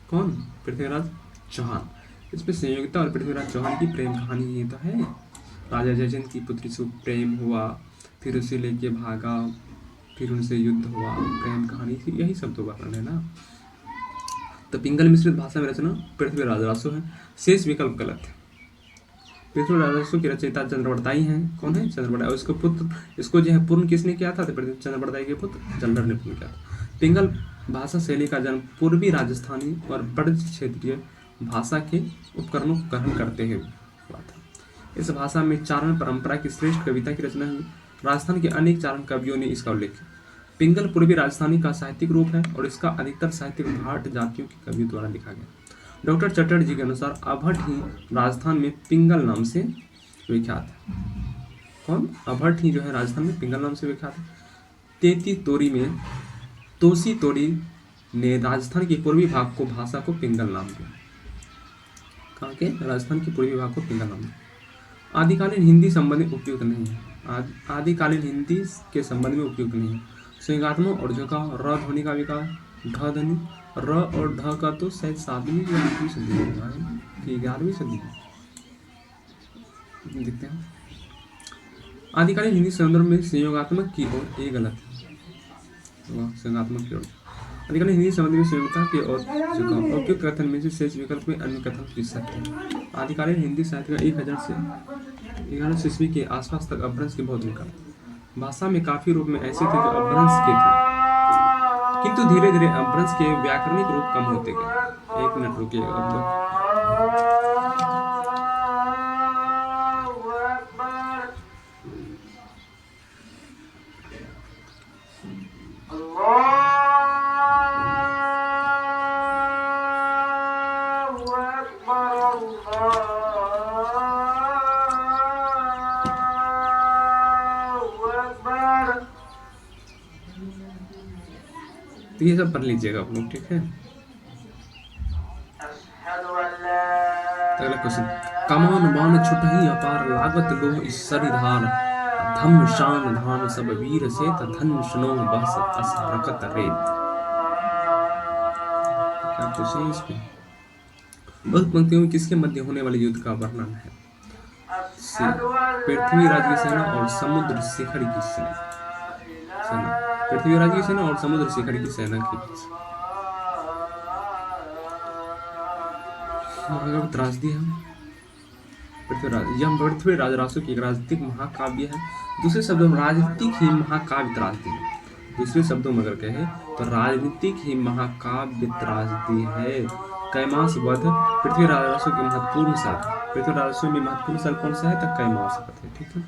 कौन? पृथ्वीराज चौहान। इसमें संयोगिता और पृथ्वीराज चौहान की प्रेम कहानी ये तो है। राजा जयचंद की पुत्री से प्रेम हुआ, फिर उसे लेके भागा, फिर उनसे युद्ध हुआ, प्रेम कहानी थी, यही सब तो वर्णन है ना। तो पिंगल मिश्रित भाषा में रचना पृथ्वीराज रासो है। शेष विकल्प गलत है। पृथ्वीराज रासो की रचयिता चंद्रवरदाई हैं। कौन है? चंद्रवरदाई। और इसको पुत्र, इसको जो है पूर्ण किसने किया था? तो चंद्रवरदाई के पुत्र जलंधर ने पूर्ण किया था। पिंगल भाषा शैली का जन्म पूर्वी राजस्थानी और ब्रज क्षेत्रीय भाषा के उपकरणों को ग्रहण करते हुए हुआ था। इस भाषा में चारण परंपरा की श्रेष्ठ कविता की रचना हुई। राजस्थान के अनेक चारण कवियों ने इसका उल्लेख किया। पिंगल पूर्वी राजस्थानी का साहित्यिक रूप है और इसका अधिकतर साहित्य भाट जातियों के कवियों द्वारा लिखा गया। डॉक्टर चटर्जी के अनुसार अभट ही राजस्थान में पिंगल नाम से विख्यात है। कौन? अभट ही जो है राजस्थान में पिंगल नाम से विख्यात है। तेती तोरी में तोसी तोरी ने राजस्थान के पूर्वी भाग को भाषा को पिंगल नाम दिया। कहाँ के? राजस्थान के पूर्वी भाग को पिंगल नाम दिया। आदिकालीन हिंदी संबंध में उपयुक्त नहीं है। आदिकालीन हिंदी के संबंध में उपयुक्त नहीं है। संयोगात्मक और झुकाव, र ध्वनि का विकार, ढ ध्वनि, र और ढ का तो शायद 7वीं या 8वीं सदी में हुआ है कि 11वीं सदी में, देखते हैं। आदिकालीन हिंदी संदर्भ में संयोगात्मक की ओर ये गलत है, संयोगात्मक की ओर। आदिकालीन हिंदी संबंध में संयोगता की ओर झुकाव, उपयुक्त कथन में से शेष विकल्प में अन्य कथन भी सत्य है। आदिकालीन हिंदी साहित्य का 1000 से 1100 ईस्वी के आसपास तक अपभ्रंश के बहुत निकल। भाषा में काफी रूप में ऐसे थे जो अपभ्रंश के थे, किंतु धीरे धीरे अपभ्रंश के व्याकरणिक रूप कम होते गए। 1 मिनट रुकिएगा अब तो। तो ये सब पढ़ लीजिएगा आप लोग, ठीक है। अगला क्वेश्चन, कमान बाण छुटहि अपार लागत लोह ईश्वरी धार, धम शान धान सब वीर से धन सुनो बस अस रखत रेत। क्या पूछे इसमें? बहुत पंक्तियों में किसके मध्य होने वाले युद्ध का वर्णन है? पृथ्वीराज की सेना और समुद्र शिखर की सेना। पृथ्वीराज की सेना और समुद्र शिखर की सेना की त्रासदी है। पृथ्वीराज, यह पृथ्वीराज रासो की एक राजनीतिक महाकाव्य है। दूसरे शब्दों में राजनीतिक ही महाकाव्य त्रासदी है। दूसरे शब्दों में अगर कहे तो राजनीतिक ही महाकाव्य त्रासदी है। कैमास वध पृथ्वीराज रासो की महत्वपूर्ण साल। पृथ्वीराज रासो में महत्वपूर्ण साल कौन सा है? तो कैमास वध है, ठीक है।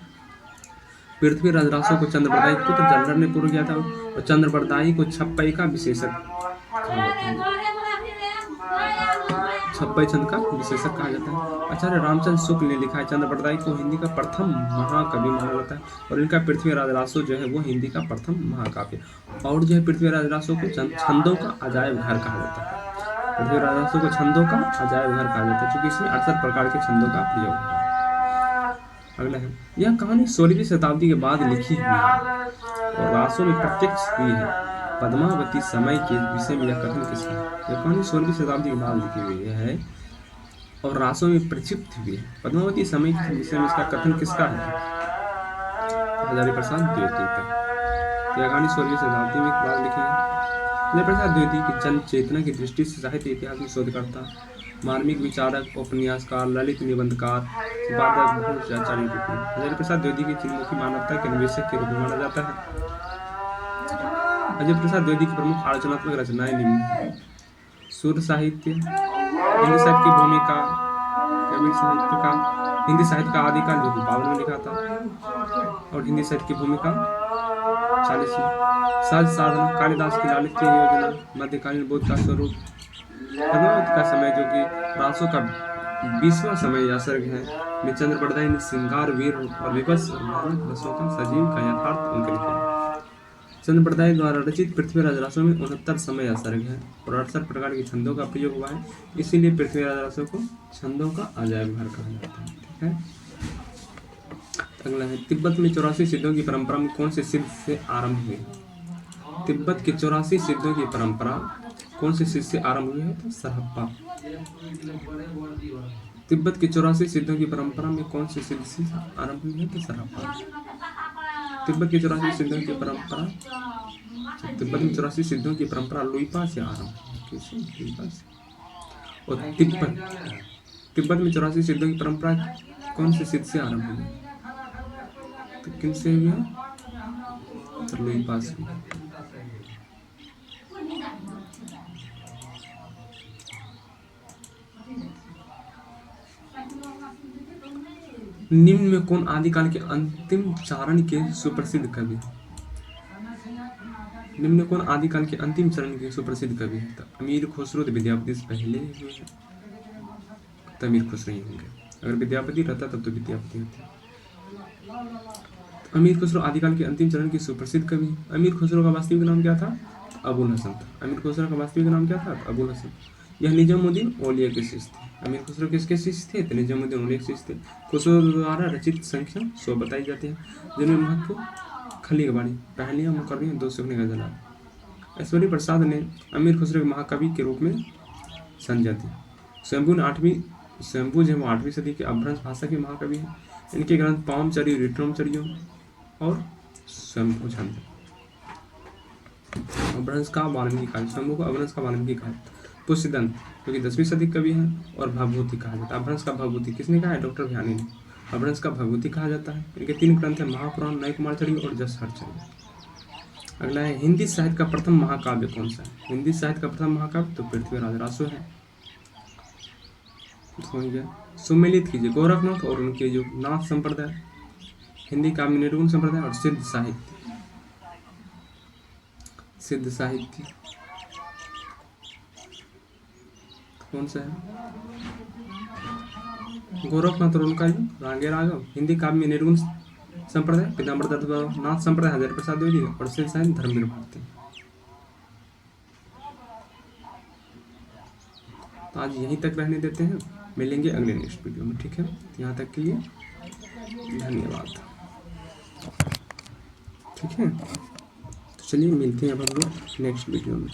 पृथ्वीराज रासो को चंद्रबरदाई पुत्र जलंधर ने पूर्व किया था और चंद्रबरदाई को छप्पई का विशेषक कहा जाता है। छप्पई छंद का विशेषक कहा जाता है। आचार्य रामचंद्र शुक्ल ने लिखा है चंद्रबरदाई को हिंदी का प्रथम महाकवि माना जाता है और इनका पृथ्वीराज रासो जो है वो हिंदी का प्रथम महाकाव्य। और जो है पृथ्वीराज रासो को छंदों का अजायब घर कहा जाता है। पृथ्वीराज रासो को छंदों का अजायब घर कहा जाता है क्योंकि इसमें 68 प्रकार के छंदों का प्रयोग है। अगला है, यह कहानी 16वीं शताब्दी के बाद लिखी हुई है और रासों में प्रत्यक्ष हुई है। पद्मावती समय के विषय में यह कथन किसका है? यह कहानी 16वीं शताब्दी के बाद लिखी हुई है और रासों में प्रक्षिप्त हुई है। पद्मावती समय के विषय में इसका कथन किसका है? हजारी प्रसाद द्विवेदी का। यह कहानी 16वीं शताब्दी में बाद लिखी है। हजारी प्रसाद द्विवेदी की जन चेतना की दृष्टि से साहित्य इतिहास में शोधकर्ता, मार्मिक विचारक, उपन्यासकार, ललित निबंधकार, संपादक, भूषाचार्य के रूप में हजारी प्रसाद द्विवेदी की चिन्मुखी मानवता के निवेशक के रूप में माना जाता है। हजारी प्रसाद द्विवेदी की प्रमुख आलोचनात्मक रचनाएं निम्न हैं। सूर्य साहित्य, हिंदी साहित्य की भूमिका, कबीर साहित्य का, हिंदी साहित्य का आदिकाल जो कि 52 में लिखा था और हिंदी साहित्य की भूमिका 40 में। सहज साधना, कालिदास की लालित्य योजना, मध्यकालीन बोध का स्वरूप, पद्मावती का समय जो कि रासों का 20वां समय या सर्ग है, में चंद्रबरदाई ने श्रृंगार, वीर और विवश रसों का सजीव का यथार्थ अंक लिखे हैं। चंद्रबरदाई द्वारा रचित पृथ्वीराज रासों में 69 समय या सर्ग है और 68 प्रकार के छंदों का प्रयोग हुआ है, इसीलिए पृथ्वीराज रासों को छंदों का अजायब घर कहा जाता है, ठीक है। अगला है, तिब्बत में 84 सिद्धों की परंपरा में कौन से सिद्ध से आरंभ हुई? तिब्बत के 84 सिद्धों की परंपरा कौन से सिद्ध से आरंभ हुई है? तो सरहप्पा। तिब्बत के 84 सिद्धों की परंपरा में कौन से सिद्ध से आरंभ हुई है? तो सरहप्पा। तिब्बत के 84 सिद्धों की परंपरा, तिब्बत में 84 सिद्धों की परंपरा लुइपा से आरंभ हुई। और तिब्बत में 84 सिद्धों की परंपरा कौन से सिद्ध से आरंभ हुई? तो किन से हुई है? तो लुइपा से। निम्न में कौन आदिकाल के अंतिम चारण के सुप्रसिद्ध कवि है? निम्न में कौन आदिकाल के अंतिम चरण के सुप्रसिद्ध कवि है? तो अमीर खुसरो तो विद्यापति से पहले हुए हैं, तो अमीर खुसरो ही होंगे। अगर विद्यापति रहता तब तो विद्यापति होते। अमीर खुसरो आदिकाल के अंतिम चरण के सुप्रसिद्ध कवि। अमीर खुसरो का वास्तविक नाम क्या था? अबुल हसन था। अमीर खुसरो का वास्तविक नाम क्या था? अबुल हसन। यह निजामुद्दीन औलिया के शिष्य थे। अमीर खुसरो किसके शिष्य थे? तो निजामुद्दीन औलिया के शिष्य थे। खुसरो द्वारा रचित संख्या 100 बताई जाती है, जिनमें महत्व खलीगवाड़ी, पहलियां मुकर्री, दो सुखने गजला। ऐश्वर्य प्रसाद ने अमीर खुसरो के महाकवि के रूप में संज्ञा दी। स्वयंभू जो 8वीं सदी के अपभ्रंश भाषा के महाकवि हैं। इनके ग्रंथ पावनचर्य, रिट्रोमचर्य और स्वयंभू छंद। अपभ्रंश का वाल्मीकि काव्य, स्वयंभू को अपभ्रंश का वाल्मीकि काव्य। पुष्यदंत जो कि 10वीं सदी कवि हैं और भवभूति कहा जाता है। अपभ्रंश का भवभूति किसने कहा है? डॉक्टर भयानी ने। अपभ्रंश का भवभूति कहा जाता है। इनके 3 ग्रंथ हैं, महापुराण, नय कुमारचर्य और जस हरचंद्र। अगला है हिंदी साहित्य का प्रथम महाकाव्य कौन सा है? हिंदी साहित्य का प्रथम महाकाव्य तो पृथ्वीराज रासो है। सुमेलित कीजिए गोरखनाथ और उनके जो नाथ संप्रदाय, हिंदी काव्य निर्गुण संप्रदाय और सिद्ध साहित्य। सिद्ध साहित्य कौन सा है? गोरखनाथ और उनका जो रांगे राघव। हिंदी काव्य में निर्गुण संप्रदाय पीताम्बर दत्त नाथ संप्रदाय हजारी प्रसाद द्विवेदी और सिद्ध साहित्य धर्मवीर भारती। तो आज यहीं तक रहने देते हैं, मिलेंगे अगले नेक्स्ट वीडियो में। ठीक है, यहाँ तक के लिए धन्यवाद। ठीक है, तो चलिए मिलते हैं अब हम लोग नेक्स्ट वीडियो में।